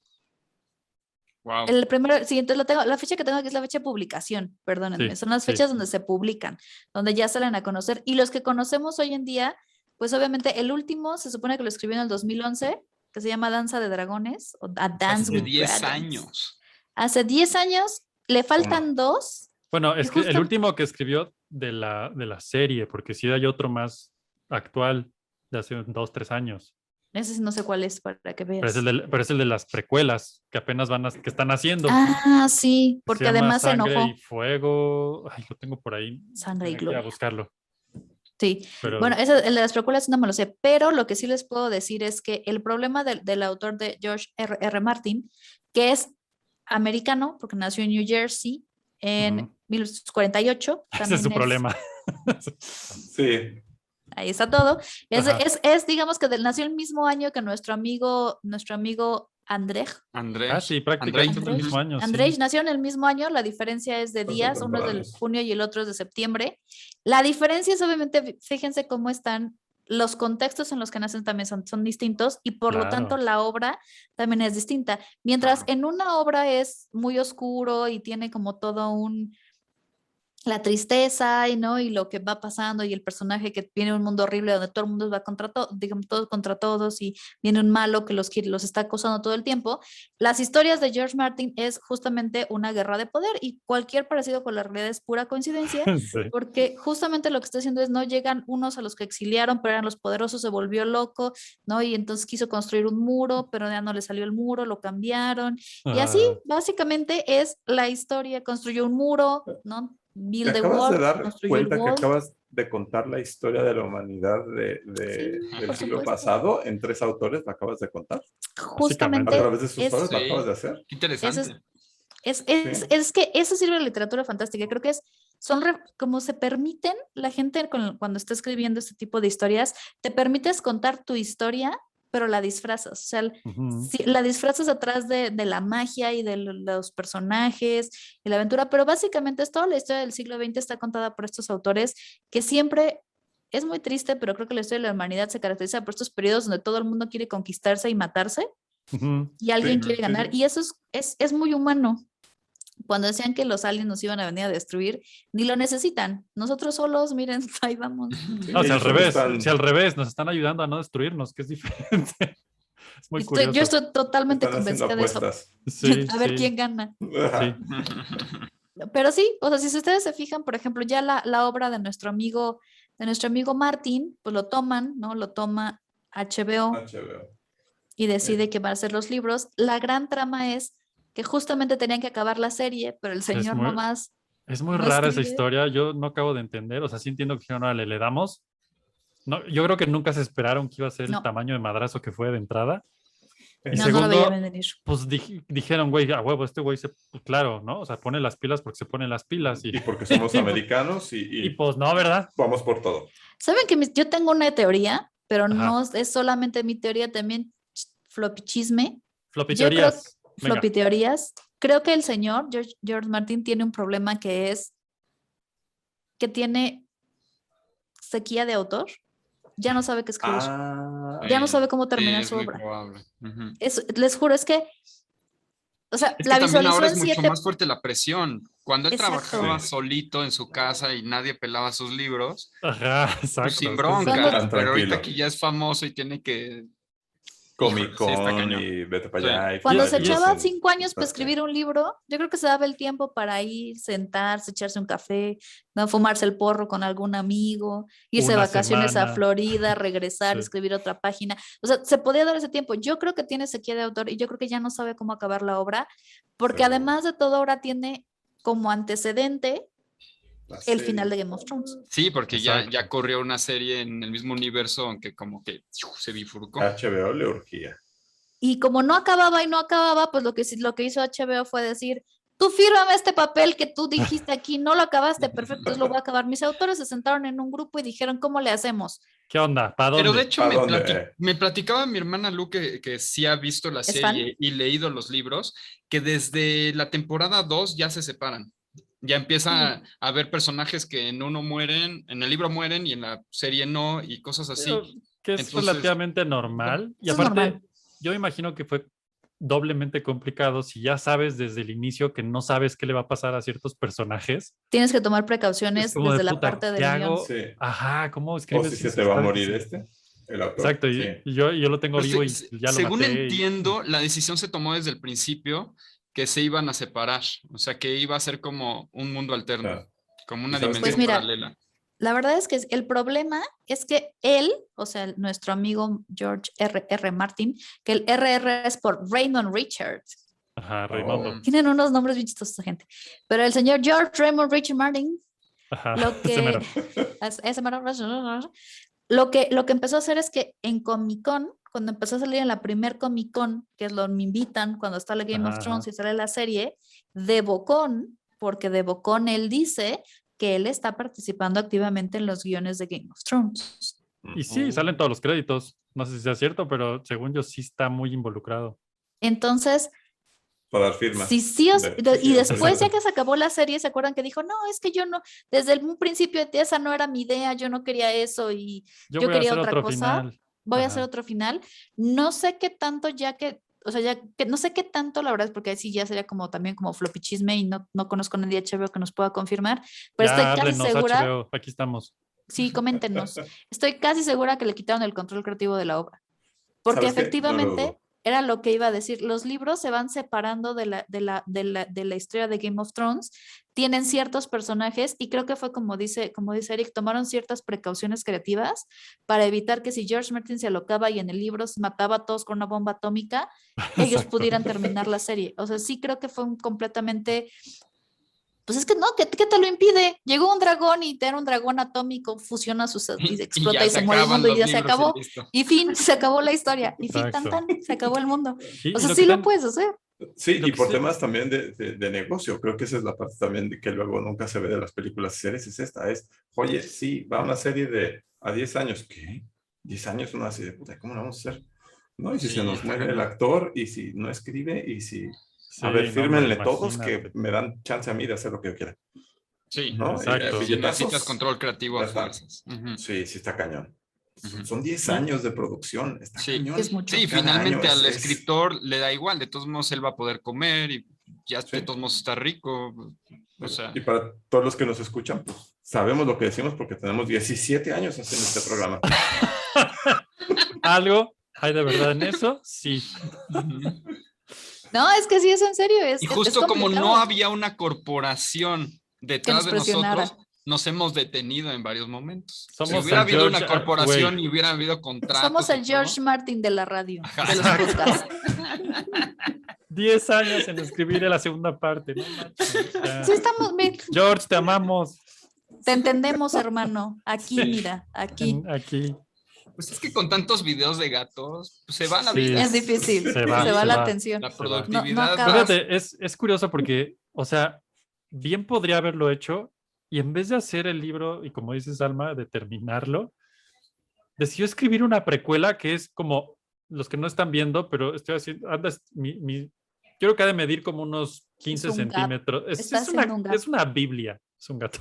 Wow. el primero, siguiente lo tengo, la fecha que tengo aquí es la fecha de publicación, perdónenme, Sí, son las sí. fechas donde se publican, donde ya salen a conocer. Y los que conocemos hoy en día, pues obviamente el último se supone que lo escribió en el 2011, que se llama Danza de Dragones, o A Dance Hace with 10 Dragons. años. Hace 10 años, le faltan dos. Bueno, es Y que el justo- último que escribió de la serie, porque sí hay otro más actual de hace 2, 3 años. Ese sí no sé cuál es, para que veas. Pero es el de las precuelas que apenas que están haciendo. Ah, sí, Se porque llama además se Sangre enojó. y Fuego. Ay, lo tengo por ahí. Sangre y Tenía que ir a gloria. buscarlo. Sí, Pero bueno, el de las precuelas no me lo sé, pero lo que sí les puedo decir es que el problema del autor de George R.R. Martin, que es americano, porque nació en New Jersey en Ujú. 1948. ese es su problema. Sí. Ahí está todo. Ajá. Es, digamos que nació el mismo año que nuestro amigo Andrzej. Andrés. Ah, sí, prácticamente es el Andrés. mismo año. sí. Andrzej nació en el mismo año, la diferencia es de Son días, uno es del contemporáneos. junio y el otro es de septiembre. La diferencia es obviamente, fíjense cómo están los contextos en los que nacen también son distintos y por lo tanto Claro. la obra también es distinta. Mientras Ajá. en una obra es muy oscuro y tiene como todo la tristeza y lo que va pasando y el personaje que viene de un mundo horrible donde todo el mundo va contra digamos, todos contra todos y viene un malo que los está acosando todo el tiempo. Las historias de George Martin es justamente una guerra de poder y cualquier parecido con la realidad es pura coincidencia Sí. porque justamente lo que está haciendo es no llegan unos a los que exiliaron, pero eran los poderosos, se volvió loco, ¿no? Y entonces quiso construir un muro, pero ya no le salió el muro, lo cambiaron. Y así, Ah, básicamente, es la historia. Construyó un muro, ¿no? ¿Te Build the acabas wall, de dar construyó el cuenta que wall. acabas de contar la historia de la humanidad del por siglo supuesto. pasado en 3 autores? ¿La acabas de contar? Justamente Básicamente. ¿A través de sus obras la Sí. acabas de hacer? Qué interesante. es que eso sirve de literatura fantástica. Creo que es como se permiten, la gente cuando está escribiendo este tipo de historias, te permites contar tu historia, pero la disfrazas. O sea, la disfrazas atrás de la magia y de los personajes y la aventura, pero básicamente es toda la historia del siglo XX está contada por estos autores que siempre es muy triste, pero creo que la historia de la humanidad se caracteriza por estos periodos donde todo el mundo quiere conquistarse y matarse y alguien quiere ganar. Y eso es muy humano. Cuando decían que los aliens nos iban a venir a destruir, ni lo necesitan. Nosotros solos, miren, ahí vamos. No, si al revés, nos están ayudando a no destruirnos, que es diferente. Es muy curioso. Yo estoy totalmente convencida de eso. Sí, a ver quién gana. Sí. Pero sí, o sea, si ustedes se fijan, por ejemplo, ya la obra de nuestro amigo Martin, pues lo toman, ¿no? Lo toma HBO. Y decide que van a ser los libros. La gran trama es que justamente tenían que acabar la serie, pero el señor nomás... Es muy rara esa historia, yo no acabo de entender, o sea, sí entiendo que dijeron, órale, le damos. No, yo creo que nunca se esperaron que iba a ser el tamaño de madrazo que fue de entrada. Y segundo, no lo veía venir. Pues dijeron, güey, a huevo, este güey, pues, claro, ¿no? O sea, pone las pilas porque se ponen las pilas. Y porque somos americanos y pues no, ¿verdad? Vamos por todo. ¿Saben que yo tengo una teoría, pero no es solamente mi teoría, también floppy chisme? Floppy teorías. Floppy teorías. Creo que el señor George Martin tiene un problema que es que tiene sequía de autor. Ya no sabe qué escribir. Ya no sabe cómo terminar su obra. Les juro, es que o sea, la visualización ahora es mucho más fuerte la presión. Cuando él trabajaba solito en su casa y nadie pelaba sus libros, pues sin bronca. Pero ahorita que ya es famoso y tiene que Comic-Con y vete para allá. Cuando se echaba 5 años para escribir un libro, yo creo que se daba el tiempo para ir, sentarse, echarse un café, ¿no? Fumarse el porro con algún amigo, irse de vacaciones a Florida, regresar, escribir otra página. O sea, se podía dar ese tiempo. Yo creo que tiene sequía de autor y yo creo que ya no sabe cómo acabar la obra, porque además de todo ahora tiene como antecedente el final de Game of Thrones. Sí, porque ya corrió una serie en el mismo universo, aunque como que se bifurcó. HBO le urgía. Y como no acababa, pues lo que hizo HBO fue decir, tú fírmame este papel que tú dijiste aquí, no lo acabaste, perfecto, entonces lo voy a acabar. Mis autores se sentaron en un grupo y dijeron, ¿cómo le hacemos? ¿Qué onda? ¿Para dónde? Pero de hecho me platicaba mi hermana Lu que sí ha visto la serie y leído los libros, que desde la temporada 2 ya se separan. Ya empieza a haber personajes que en uno mueren, en el libro mueren y en la serie no, y cosas así. Que es relativamente normal. Y aparte, yo imagino que fue doblemente complicado si ya sabes desde el inicio que no sabes qué le va a pasar a ciertos personajes. Tienes que tomar precauciones desde la parte del guión. Sí. Ajá, ¿cómo escribes? O si se te va a morir el autor. Exacto, y yo lo tengo vivo y ya lo maté. Según entiendo, la decisión se tomó desde el principio que se iban a separar, o sea, que iba a ser como un mundo alterno, como una dimensión paralela. La verdad es que el problema es que él, o sea, nuestro amigo George R.R. Martin, que el R.R. es por Raymond Richards. Ajá, Raymond. Tienen unos nombres bien chistosos, gente. Pero el señor George Raymond Richard Martin, lo que empezó a hacer es que en Comic-Con, cuando empezó a salir en la primer Comic-Con, que es lo me invitan cuando está la Game of Thrones y sale la serie, de bocón, porque de bocón él dice que él está participando activamente en los guiones de Game of Thrones. Y sí, salen todos los créditos. No sé si sea cierto, pero según yo sí está muy involucrado. Entonces, para dar firmas. Y después, ya que se acabó la serie, ¿se acuerdan que dijo, no, es que yo no, desde un principio esa no era mi idea, yo no quería eso y yo quería otra cosa? Final. Voy a hacer otro final. No sé qué tanto no sé qué tanto, la verdad, es porque sí ya sería como también como floppy chisme y no conozco a nadie de HBO que nos pueda confirmar, pero estoy casi segura. HBO, aquí estamos. Sí, coméntenos. Estoy casi segura que le quitaron el control creativo de la obra. Porque efectivamente era lo que iba a decir. Los libros se van separando de la historia de Game of Thrones. Tienen ciertos personajes y creo que fue como dice Eric, tomaron ciertas precauciones creativas para evitar que si George Martin se alocaba y en el libro se mataba a todos con una bomba atómica, ellos pudieran terminar la serie. O sea, sí creo que fue completamente... Pues es que no, ¿qué te lo impide? Llegó un dragón y era un dragón atómico, fusiona y explota y se muere el mundo y ya se acabó. Y fin, se acabó la historia. Y fin, se acabó el mundo. O sea, sí lo puedes hacer. Sí, Lo y que por sí- temas también de negocio. Creo que esa es la parte también de que luego nunca se ve de las películas y series. Es esta, oye, sí, va una serie de a 10 años. ¿Qué? 10 años una serie, puta, ¿cómo la vamos a hacer? ¿No? Y si Sí, se nos está muere el cañón. actor, y si no escribe, y si... Sí, A ver, no, hombre, fírmenle todos que imagínate. me dan chance a mí de hacer lo que yo quiera. Sí, ¿No? Exacto. sí, Billetazos, necesitas control creativo ya a está. fuerzas. Ujú, Sí, sí está cañón. ujú. Son 10 Y- años de producción, está Sí. cañón. Es mucho. Sí, Cada finalmente año al es- escritor le da igual, de todos modos él va a poder comer y ya Sí. de todos modos está rico. O sea, Y para todos los que nos escuchan, pues sabemos lo que decimos porque tenemos 17 años haciendo este programa. ¿Algo hay de verdad en eso? Sí. ujú. No, es que sí, es en serio. Es, Y es justo como complicado no había una corporación detrás nos de presionara. nosotros, nos hemos detenido en varios momentos. Si Somos hubiera el habido George una corporación Way. y hubiera habido contratos. Somos y el todo, George Martin de la radio, Ajá. de los podcasts. 10 años en escribir la segunda parte. No manches, ya. Sí, estamos bien. George, te amamos. Te entendemos, hermano. Aquí, Sí. mira, aquí. Aquí. Pues es que con tantos videos de gatos, pues, se va la Sí, vida. Es difícil. Se va, se va se la va. atención. La Se va. No, no productividad. acabas. Fíjate, es curioso porque, o sea, bien podría haberlo hecho y en vez de hacer el libro y como dices, Alma, de terminarlo, decidió escribir una precuela que es como, los que no están viendo, pero estoy haciendo, creo que ha de medir como unos 15 Es un gato. centímetros. Está haciendo un gato. Es una Biblia, es un gato.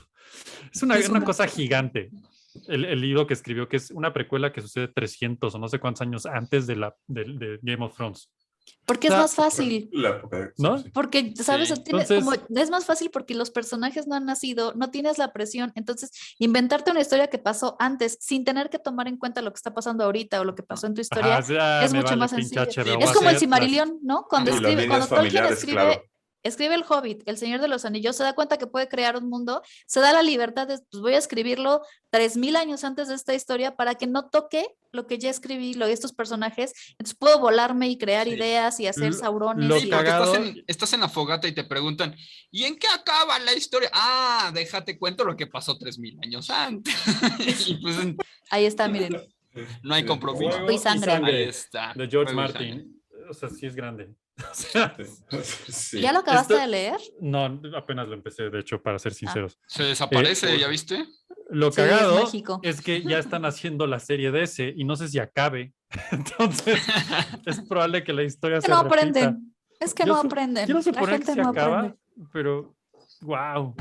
Es una, Es un una gato. cosa gigante. El libro que escribió, que es una precuela que sucede 300 o no sé cuántos años antes de Game of Thrones. Porque es O sea, más fácil. La época de- ¿No? sí. Porque, ¿sabes? Sí. Tiene- Entonces- como, es más fácil porque los personajes no han nacido, no tienes la presión. Entonces, inventarte una historia que pasó antes sin tener que tomar en cuenta lo que está pasando ahorita o lo que pasó en tu historia. Ajá, sí, ah, es me mucho vale, más pinche sencillo. HBO, Es va a como el ser Silmarillion, ¿no? Cuando Y las escribe, líneas cuando Tolkien familiares, claro. escribe El Hobbit, El Señor de los Anillos, se da cuenta que puede crear un mundo, se da la libertad de, pues voy a escribirlo 3000 años antes de esta historia para que no toque lo que ya escribí, lo de estos personajes. Entonces puedo volarme y crear Sí. ideas y hacer Lo- saurones. lo Sí, y- porque cagado- estás en la fogata y te preguntan, ¿y en qué acaba la historia? Ah, déjate cuento lo que pasó 3000 años antes. Y pues Ahí está, miren. no hay compromiso. Fuego y sangre. Ahí está. de George Fuego y sangre. Martin. O sea, sí es grande. O sea, Sí. ¿Ya lo acabaste Esto- de leer? no, apenas lo empecé, de hecho, para ser sinceros. Se desaparece, Eh, ¿ya viste? Lo Sí, es cagado mágico. es que ya están haciendo la serie de ese y no sé si acabe. Entonces, es probable que la historia Es que se no repita. aprenden. Es que Yo no su- aprenden. Quiero La suponer que gente se no acaba, aprende. pero wow.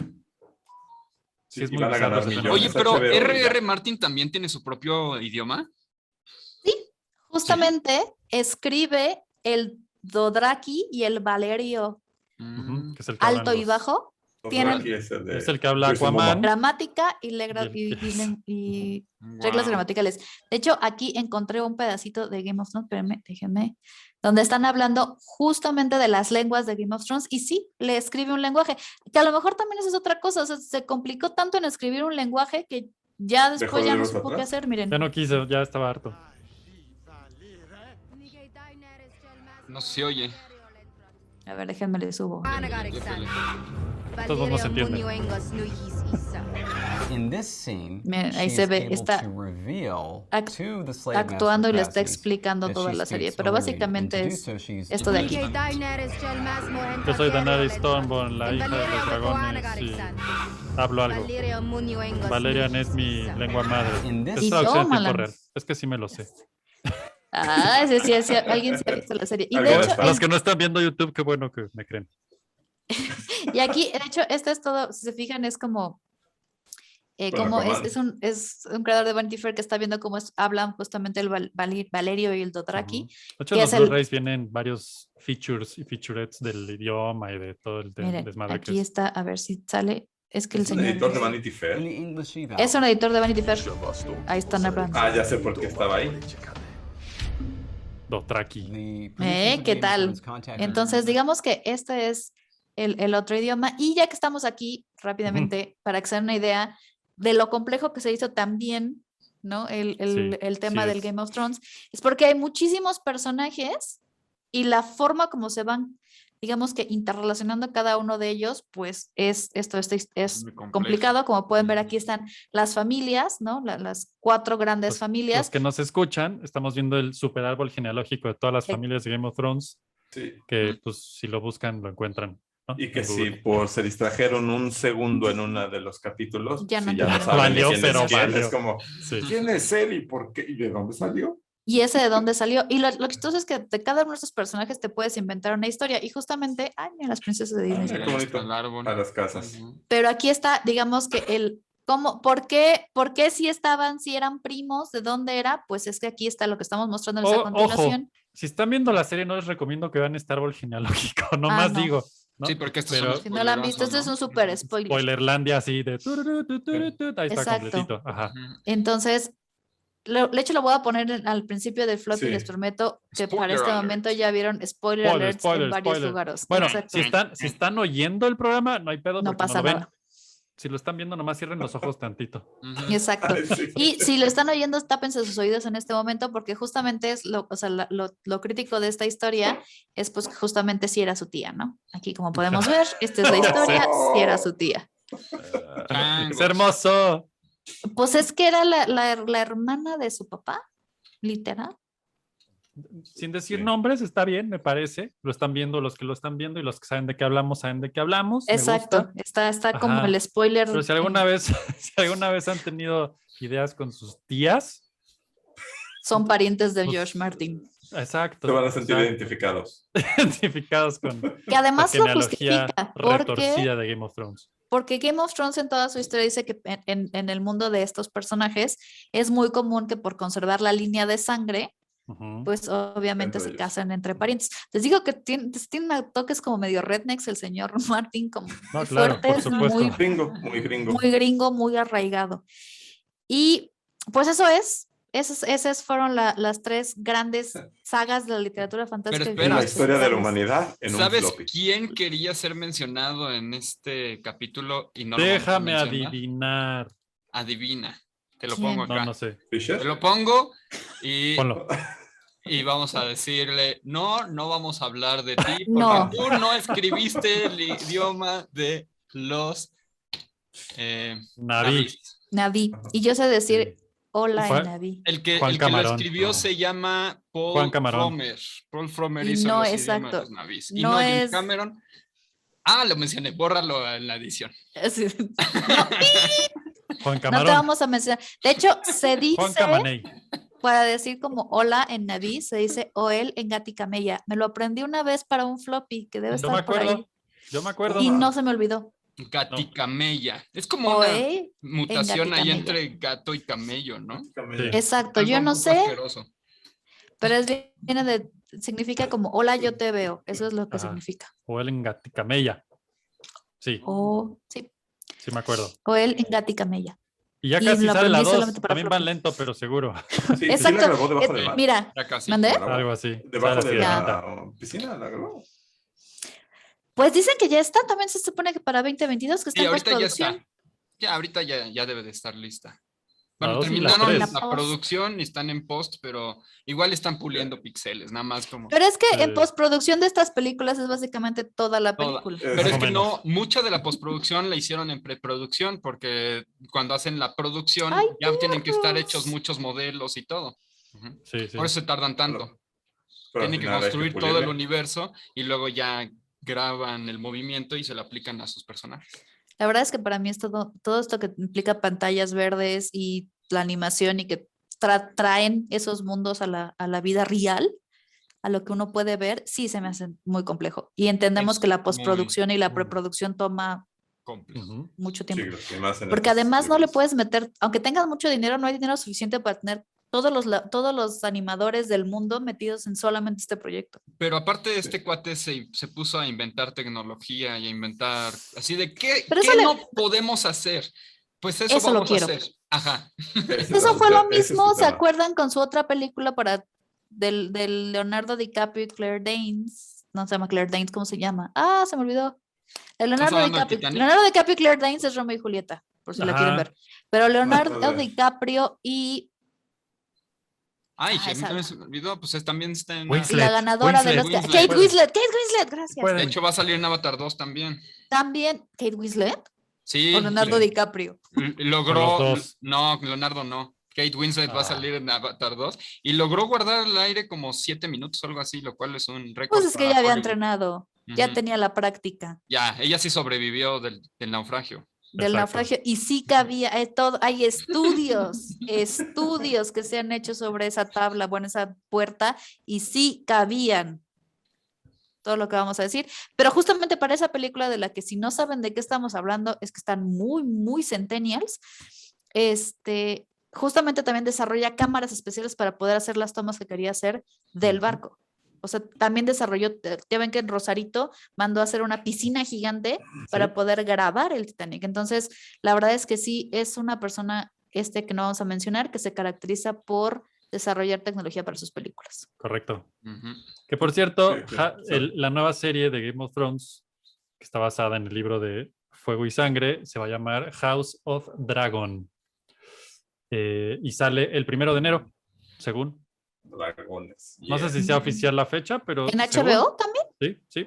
Sí, es y muy van a bizarro ganar ese tema. millones. Oye, pero HBO, R.R. ya. Martin también tiene su propio idioma. Justamente escribe el Dothraki y el Valerio Ujú, que es el que hablan alto y los- bajo, Otro tienen- aquí es el, de Es el que habla Jason Aquaman. Momoa. gramática y, Y el- y reglas Wow. gramaticales. De hecho, aquí encontré un pedacito de Game of Thrones, espérenme, déjenme, donde están hablando justamente de las lenguas de Game of Thrones y sí, le escribe un lenguaje, que a lo mejor también esa es otra cosa, o sea, se complicó tanto en escribir un lenguaje que ya después de ya no irnos supo qué atrás. hacer, miren. Ya no quiso, ya estaba harto. No se oye. A ver, déjenme le subo. Todos no se entienden. In this scene, Miren, ahí she se is ve, able está to reveal act- to the slave actuando y le master está Crassus explicando that toda she la serie, speaks pero only, and básicamente to do es so, she's esto de aquí. Yo soy Daenerys Stormborn, la hija de los dragones, y hablo algo. Valerian es mi lengua madre. In this Es traducción en tiempo tómala. real. Es que sí me lo sé. Ah, sí, alguien sí ha visto la serie. Y de Alguien hecho, está. Los que no están viendo YouTube, qué bueno que me creen. y aquí, de hecho, esto es todo, si se fijan, es como, Con como Aquaman. es un creador de Vanity Fair que está viendo cómo hablan justamente el Valerio y el Dothraki. Ujú. De hecho, que en los es el- Blu-rays vienen varios features y featurettes del idioma y de todo el Miren, desmadre que aquí es. está, a ver si sale. Es que el Es un señor editor de Vanity Fair. in the English eval. es un editor de Vanity Fair. Ahí están hablando. Ah, ya sé por qué estaba ahí. Dothraki. The producers of ¿Qué Game of tal? Thrones contacted Entonces, digamos que este es el otro idioma. Y ya que estamos aquí, rápidamente, para que se den una idea de lo complejo que se hizo también, ¿no? El tema sí del es. Game of Thrones, es porque hay muchísimos personajes y la forma como se van, digamos que interrelacionando cada uno de ellos, pues es Muy complejo. complicado. Como pueden ver, aquí están las familias, ¿no? Las 4 grandes Los familias. que nos escuchan, estamos viendo el super árbol genealógico de todas las Eh. familias de Game of Thrones. Sí. que pues si lo buscan lo encuentran, ¿no? Y que En si Google. se distrajeron un segundo en uno de los capítulos, Ya no si ya no entendieron. saben Valió, quién pero es quién, valió. es como, Sí. ¿quién es él y por qué? ¿Y de dónde salió? Y ese de dónde salió. Y lo chistoso es que de cada uno de esos personajes te puedes inventar una historia. Y justamente, ay, mira, las princesas de Disney. Qué bonito. El árbol. A las casas. Pero aquí está, digamos que ¿por qué si estaban, si eran primos, de dónde era? Pues es que aquí está lo que estamos mostrándoles a Ojo, continuación. si están viendo la serie, no les recomiendo que vean este árbol genealógico, nomás no. digo. ¿no? Sí, porque esto Pero es Si no la han visto, esto es un súper spoiler. Spoilerlandia así de ahí está Exacto. completito. Ajá. Entonces, de hecho lo voy a poner al principio del floppy, Sí. les prometo que Spoiler para este alert. momento ya vieron spoiler Spoiler, alerts spoiler, en varios spoiler. lugares. Bueno, Exacto. si están oyendo el programa, no hay pedo No porque pasa no lo ven. nada. Si lo están viendo, nomás cierren los ojos tantito. Exacto. Ay, sí. Y si lo están oyendo, tápense sus oídos en este momento porque justamente es lo crítico de esta historia es pues que justamente si era su tía, ¿no? Aquí como podemos ver, esta es la historia, si era su tía. Es hermoso. Pues es que era la hermana de su papá, literal. Sin decir Sí. nombres, está bien, me parece. Lo están viendo los que lo están viendo y los que saben de qué hablamos, saben de qué hablamos. Me Exacto, gusta. está como Ajá. el spoiler. Pero si alguna vez han tenido ideas con sus tías, Son parientes de Pues, George Martin. exacto. Se van a sentir exacto, identificados. identificados con Que además la lo genealogía justifica, porque retorcida de Game of Thrones. Porque Game of Thrones en toda su historia dice que en el mundo de estos personajes es muy común que por conservar la línea de sangre, Ujú. pues obviamente Entre se ellos. casan entre parientes. Les digo que tiene toques como medio rednecks el señor Martin, como No, muy claro, por fuertes, supuesto. muy, Gringo, muy gringo. muy gringo, muy arraigado. Y pues eso es. Esas fueron las tres grandes sagas de la literatura fantástica. Pero que En la espera, historia de la disfrutamos. humanidad en un ¿Sabes floppy. quién quería ser mencionado en este capítulo y no lo vamos a Déjame mencionar? adivinar. Adivina. Te lo ¿Quién? pongo acá. No, no sé. ¿Fisher? Te lo pongo y, Ponlo. y vamos a decirle, no vamos a hablar de ti porque No. tú no escribiste el idioma de los Naví. navíes. Naví. Ajá. Y yo sé decir hola Juan- en Naví. El que Juan lo Camarón. escribió No. se llama Juan Paul Camarón. Fromer. Paul Fromer Y hizo no, los idiomas de exacto. los navíes. Y No no Jim es- Cameron. Ah, lo mencioné, bórralo en la edición. Así- Juan No te Camarón. vamos a mencionar. De hecho, se Juan dice, Camaney. para decir como hola en Naví, se dice Oel en Gaticamella. Me lo aprendí una vez para un floppy que debe Yo me estar por ahí. acuerdo. Yo me acuerdo. Y no se me olvidó. Gaticamella. Es como una Oel mutación ahí Gaticamella. entre gato y camello, ¿no? Sí. Exacto, Algo yo no un poco sé, asqueroso. pero significa como hola, yo te veo. Eso es lo que Ajá. significa. O él en Gaticamella. Sí, Sí, sí me acuerdo. Oel en Gaticamella. Y ya Y casi lo sale la aprendí 2. solamente para También van floppy. lento, pero seguro. Sí, sí la Exacto. grabó debajo del mar. Mira, Ya casi. ¿mandé? La grabó. Algo así. Debajo Sale de así la piscina la grabó. Pues dicen que ya está, también se supone que para 2022, que está Sí, en ahorita ya postproducción. está. Ya, ahorita ya debe de estar lista. La Bueno, dos y la terminaron tres. la La post. producción y están en post, pero igual están puliendo píxeles, nada más como. Pero es que en Sí. postproducción de estas películas es básicamente toda la Toda. película. Pero Más es o que menos. no, mucha de la postproducción la hicieron en preproducción, porque cuando hacen la producción ¡Ay, ya tienen que estar perros! hechos muchos modelos y todo. Ujú. Sí, sí. Por eso se tardan tanto. Pero al Tienen que final hay construir todo el pulirle. universo y luego ya graban el movimiento y se lo aplican a sus personajes. La verdad es que para mí es todo esto que implica pantallas verdes y la animación y que traen esos mundos a la vida real, a lo que uno puede ver, sí se me hace muy complejo. Y entendemos Es que la muy, postproducción y la muy. preproducción toma Complejo. Ujú. mucho tiempo. Siglos, y más en Porque estas además no le películas. puedes meter, aunque tengas mucho dinero, no hay dinero suficiente para tener todos los animadores del mundo metidos en solamente este proyecto. Pero aparte este cuate se puso a inventar tecnología y a inventar así de ¿qué Pero eso qué le- no podemos hacer? Pues eso Eso lo vamos a quiero. hacer. Ajá. Eso fue lo Ese es mismo, su ¿se tema. acuerdan con su otra película del Leonardo DiCaprio y Claire Danes? No se llama Claire Danes, ¿cómo se llama? Ah, se me olvidó. El Leonardo hablando de DiCaprio. Titanic? Leonardo DiCaprio y Claire Danes es Romeo y Julieta, por si la quieren Ajá. ver. Pero Leonardo joder. DiCaprio y Ay, Ah, que a mí esa. también se me olvidó, pues también está en... Winslet. la ganadora de los Winslet. Kate Pueden. Winslet, Kate Winslet, gracias. Pueden. De hecho, va a salir en Avatar 2 también. También Kate Winslet Sí. o Leonardo DiCaprio. Logró... Los dos. No, Leonardo no. Kate Winslet va a salir en Avatar 2 y logró guardar el aire como 7 minutos o algo así, lo cual es un récord. Pues es que para ya había Hollywood. entrenado, ya tenía la práctica Ya, ella sí sobrevivió del naufragio. del naufragio y sí cabía, hay estudios que se han hecho sobre esa tabla, bueno, esa puerta, y sí cabían todo lo que vamos a decir, pero justamente para esa película de la que si no saben de qué estamos hablando, es que están muy, muy centennials, justamente también desarrolla cámaras especiales para poder hacer las tomas que quería hacer del barco. O sea, también desarrolló, ya ven que en Rosarito mandó a hacer una piscina gigante para poder grabar el Titanic. Entonces, la verdad es que sí, es una persona, que no vamos a mencionar, que se caracteriza por desarrollar tecnología para sus películas. Correcto. Que por cierto, Sí, la nueva serie de Game of Thrones, que está basada en el libro de Fuego y Sangre, se va a llamar House of Dragon. Y sale el 1 de enero, según. Dragones. No sé si sea oficial la fecha, pero... ¿En según. HBO también? Sí. Sí,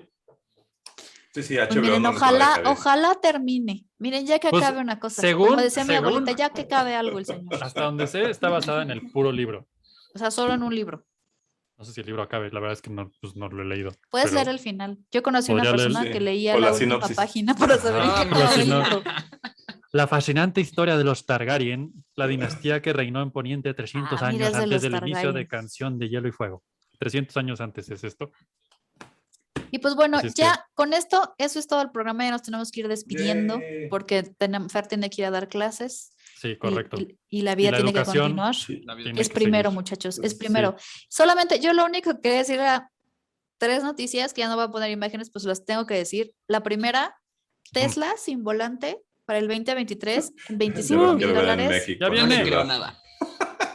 Pues HBO. miren, no les va a dejar ir. ojalá termine. Miren, ya que Pues, acabe una cosa. según- Como decía mi según- abuelita, ya que acabe algo el señor. Hasta donde sé, está basada en el puro libro. O sea, solo en un libro. No sé si el libro acabe, la verdad es que no, pues no lo he leído. Puedes pero- leer el final. Yo conocí una podría leer, persona sí. que leía O la la última sinopsis. página para saber en qué la acababa el sinopsis. libro. La fascinante historia de los Targaryen, la dinastía que reinó en Poniente 300 Ah, mira, años es de antes los del inicio de Targaryen. Canción de Hielo y Fuego. 300 años antes es esto. Y pues bueno, Así es ya con esto, eso es todo el programa. Ya nos tenemos que ir despidiendo Yay. porque Fer tiene que ir a dar clases. Sí, correcto. Y la vida la tiene que educación, continuar. La vida tiene Es que primero, seguir. muchachos, es Sí. primero. Solamente yo lo único que quería decir era 3 noticias que ya no voy a poner imágenes, pues las tengo que decir. La primera, Tesla sin volante para el 2023, Yo 25 lo mil quiero ver en dólares. México. Ya No viene. le creo nada.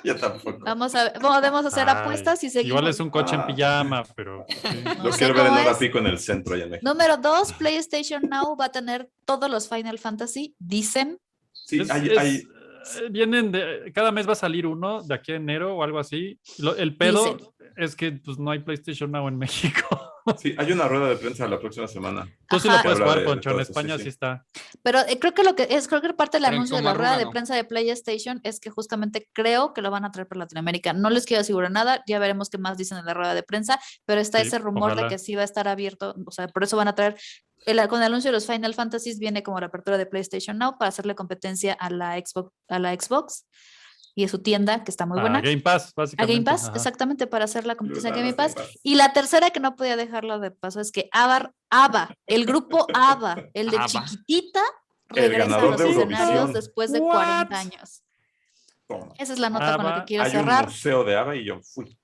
Yo tampoco. Vamos a ver, podemos hacer Ay, apuestas y seguimos. Igual es un coche en Ah. pijama, pero... sí. No Lo sé quiero ver en cómo hora es. pico en el centro allá en México. Número 2, PlayStation Now va a tener todos los Final Fantasy, dicen. Sí, Es- hay, es- hay- vienen cada mes va a salir uno de aquí a enero o algo así. El pedo Dicen. es que pues no hay PlayStation Now en México. sí, hay una rueda de prensa la próxima semana. Tú sí Ajá. lo puedes Habla jugar, de Poncho. En todo eso, España sí, sí sí. está. Pero creo que parte del Pero en anuncio de la coma rueda de arruga, ¿no? prensa de PlayStation es que justamente creo que lo van a traer para Latinoamérica. No les quiero asegurar nada, ya veremos qué más dicen en la rueda de prensa, pero está Sí, ese rumor ojalá. de que sí va a estar abierto, o sea, por eso van a traer, con el anuncio de los Final Fantasies viene como la apertura de PlayStation Now para hacerle competencia a la Xbox y a su tienda, que está muy buena. Game Pass, A básicamente. Game Pass, Ajá. exactamente, para hacer la competencia a Game Brutal, Pass. Game Pass. Y la tercera que no podía dejarlo de paso es que ABBA, el grupo ABBA, el de ABBA. Chiquitita, El regresa a ganador los de escenarios Eurovisión. después de What? 40 años. Toma. Esa es la nota con la que ABBA, quiero Hay un cerrar. museo de ABBA y yo fui.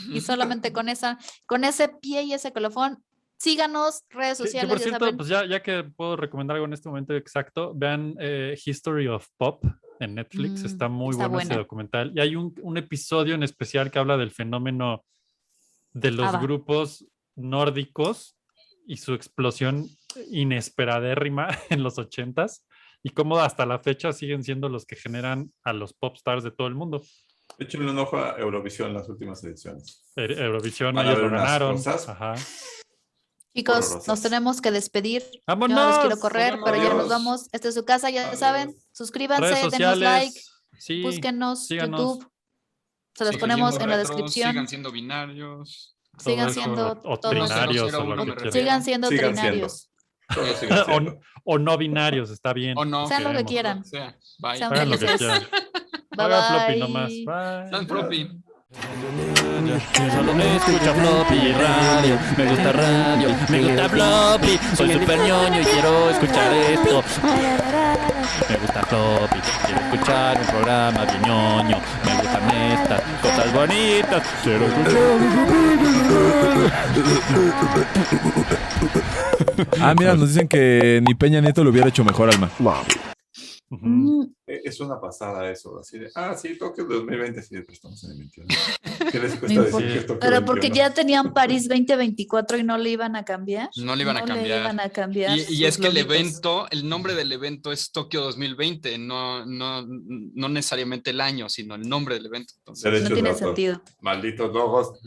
Y solamente con ese pie y ese colofón, síganos, redes Que sociales, por ya cierto, saben. pues ya que puedo recomendar algo en este momento exacto, vean History of Pop en Netflix, está muy está bueno ese buena. documental. Y hay un episodio en especial que habla del fenómeno de los ABBA. grupos nórdicos y su explosión inesperadérrima en los 80s y cómo hasta la fecha siguen siendo los que generan a los pop stars de todo el mundo. Échenle un ojo a Eurovisión en las últimas ediciones. Eurovisión, Van a ellos ver lo unas ganaron. cosas. Ajá. Chicos, horrorosas. nos tenemos que despedir. Yo no ¡Vámonos! los quiero correr, pero ya nos Adiós. vamos. Esta es su casa, ya Adiós. saben. Suscríbanse, Redes denos sociales. like, Sí, búsquenos, síganos. YouTube. Se los Sigan ponemos siendo en la retros, descripción. Sigan siendo binarios. Sigan todo eso, siendo o todos. trinarios o 001 lo me que quieran. Sigan siendo Sigan trinarios. Todos sigan siendo. O no binarios, está bien. O no. Sean lo que queremos. quieran. O sea, bye. Sean Hagan lo que felices. quieran. Bye Hagan floppy bye. nomás. Bye. Sean floppy. Solo me escucha floppy radio, me gusta radio, me gusta floppy, soy super ñoño y quiero escuchar esto. Me gusta floppy, quiero escuchar un programa bien ñoño, me gustan estas cosas bonitas, quiero Mira, nos dicen que ni Peña Nieto lo hubiera hecho mejor, Alma. Es una pasada eso. Así de, sí, Tokio 2020. Sí, pero estamos en el 21. ¿Qué les No cuesta decir importa. que es Tokio Pero porque 21? ya tenían París 2024 y no le iban a cambiar. No le iban a No cambiar. le iban a cambiar. Y es sus que el loguitos. evento, el nombre del evento es Tokio 2020, no necesariamente el año, sino el nombre del evento. Entonces, Derechos No tiene de autor. sentido. Malditos logos.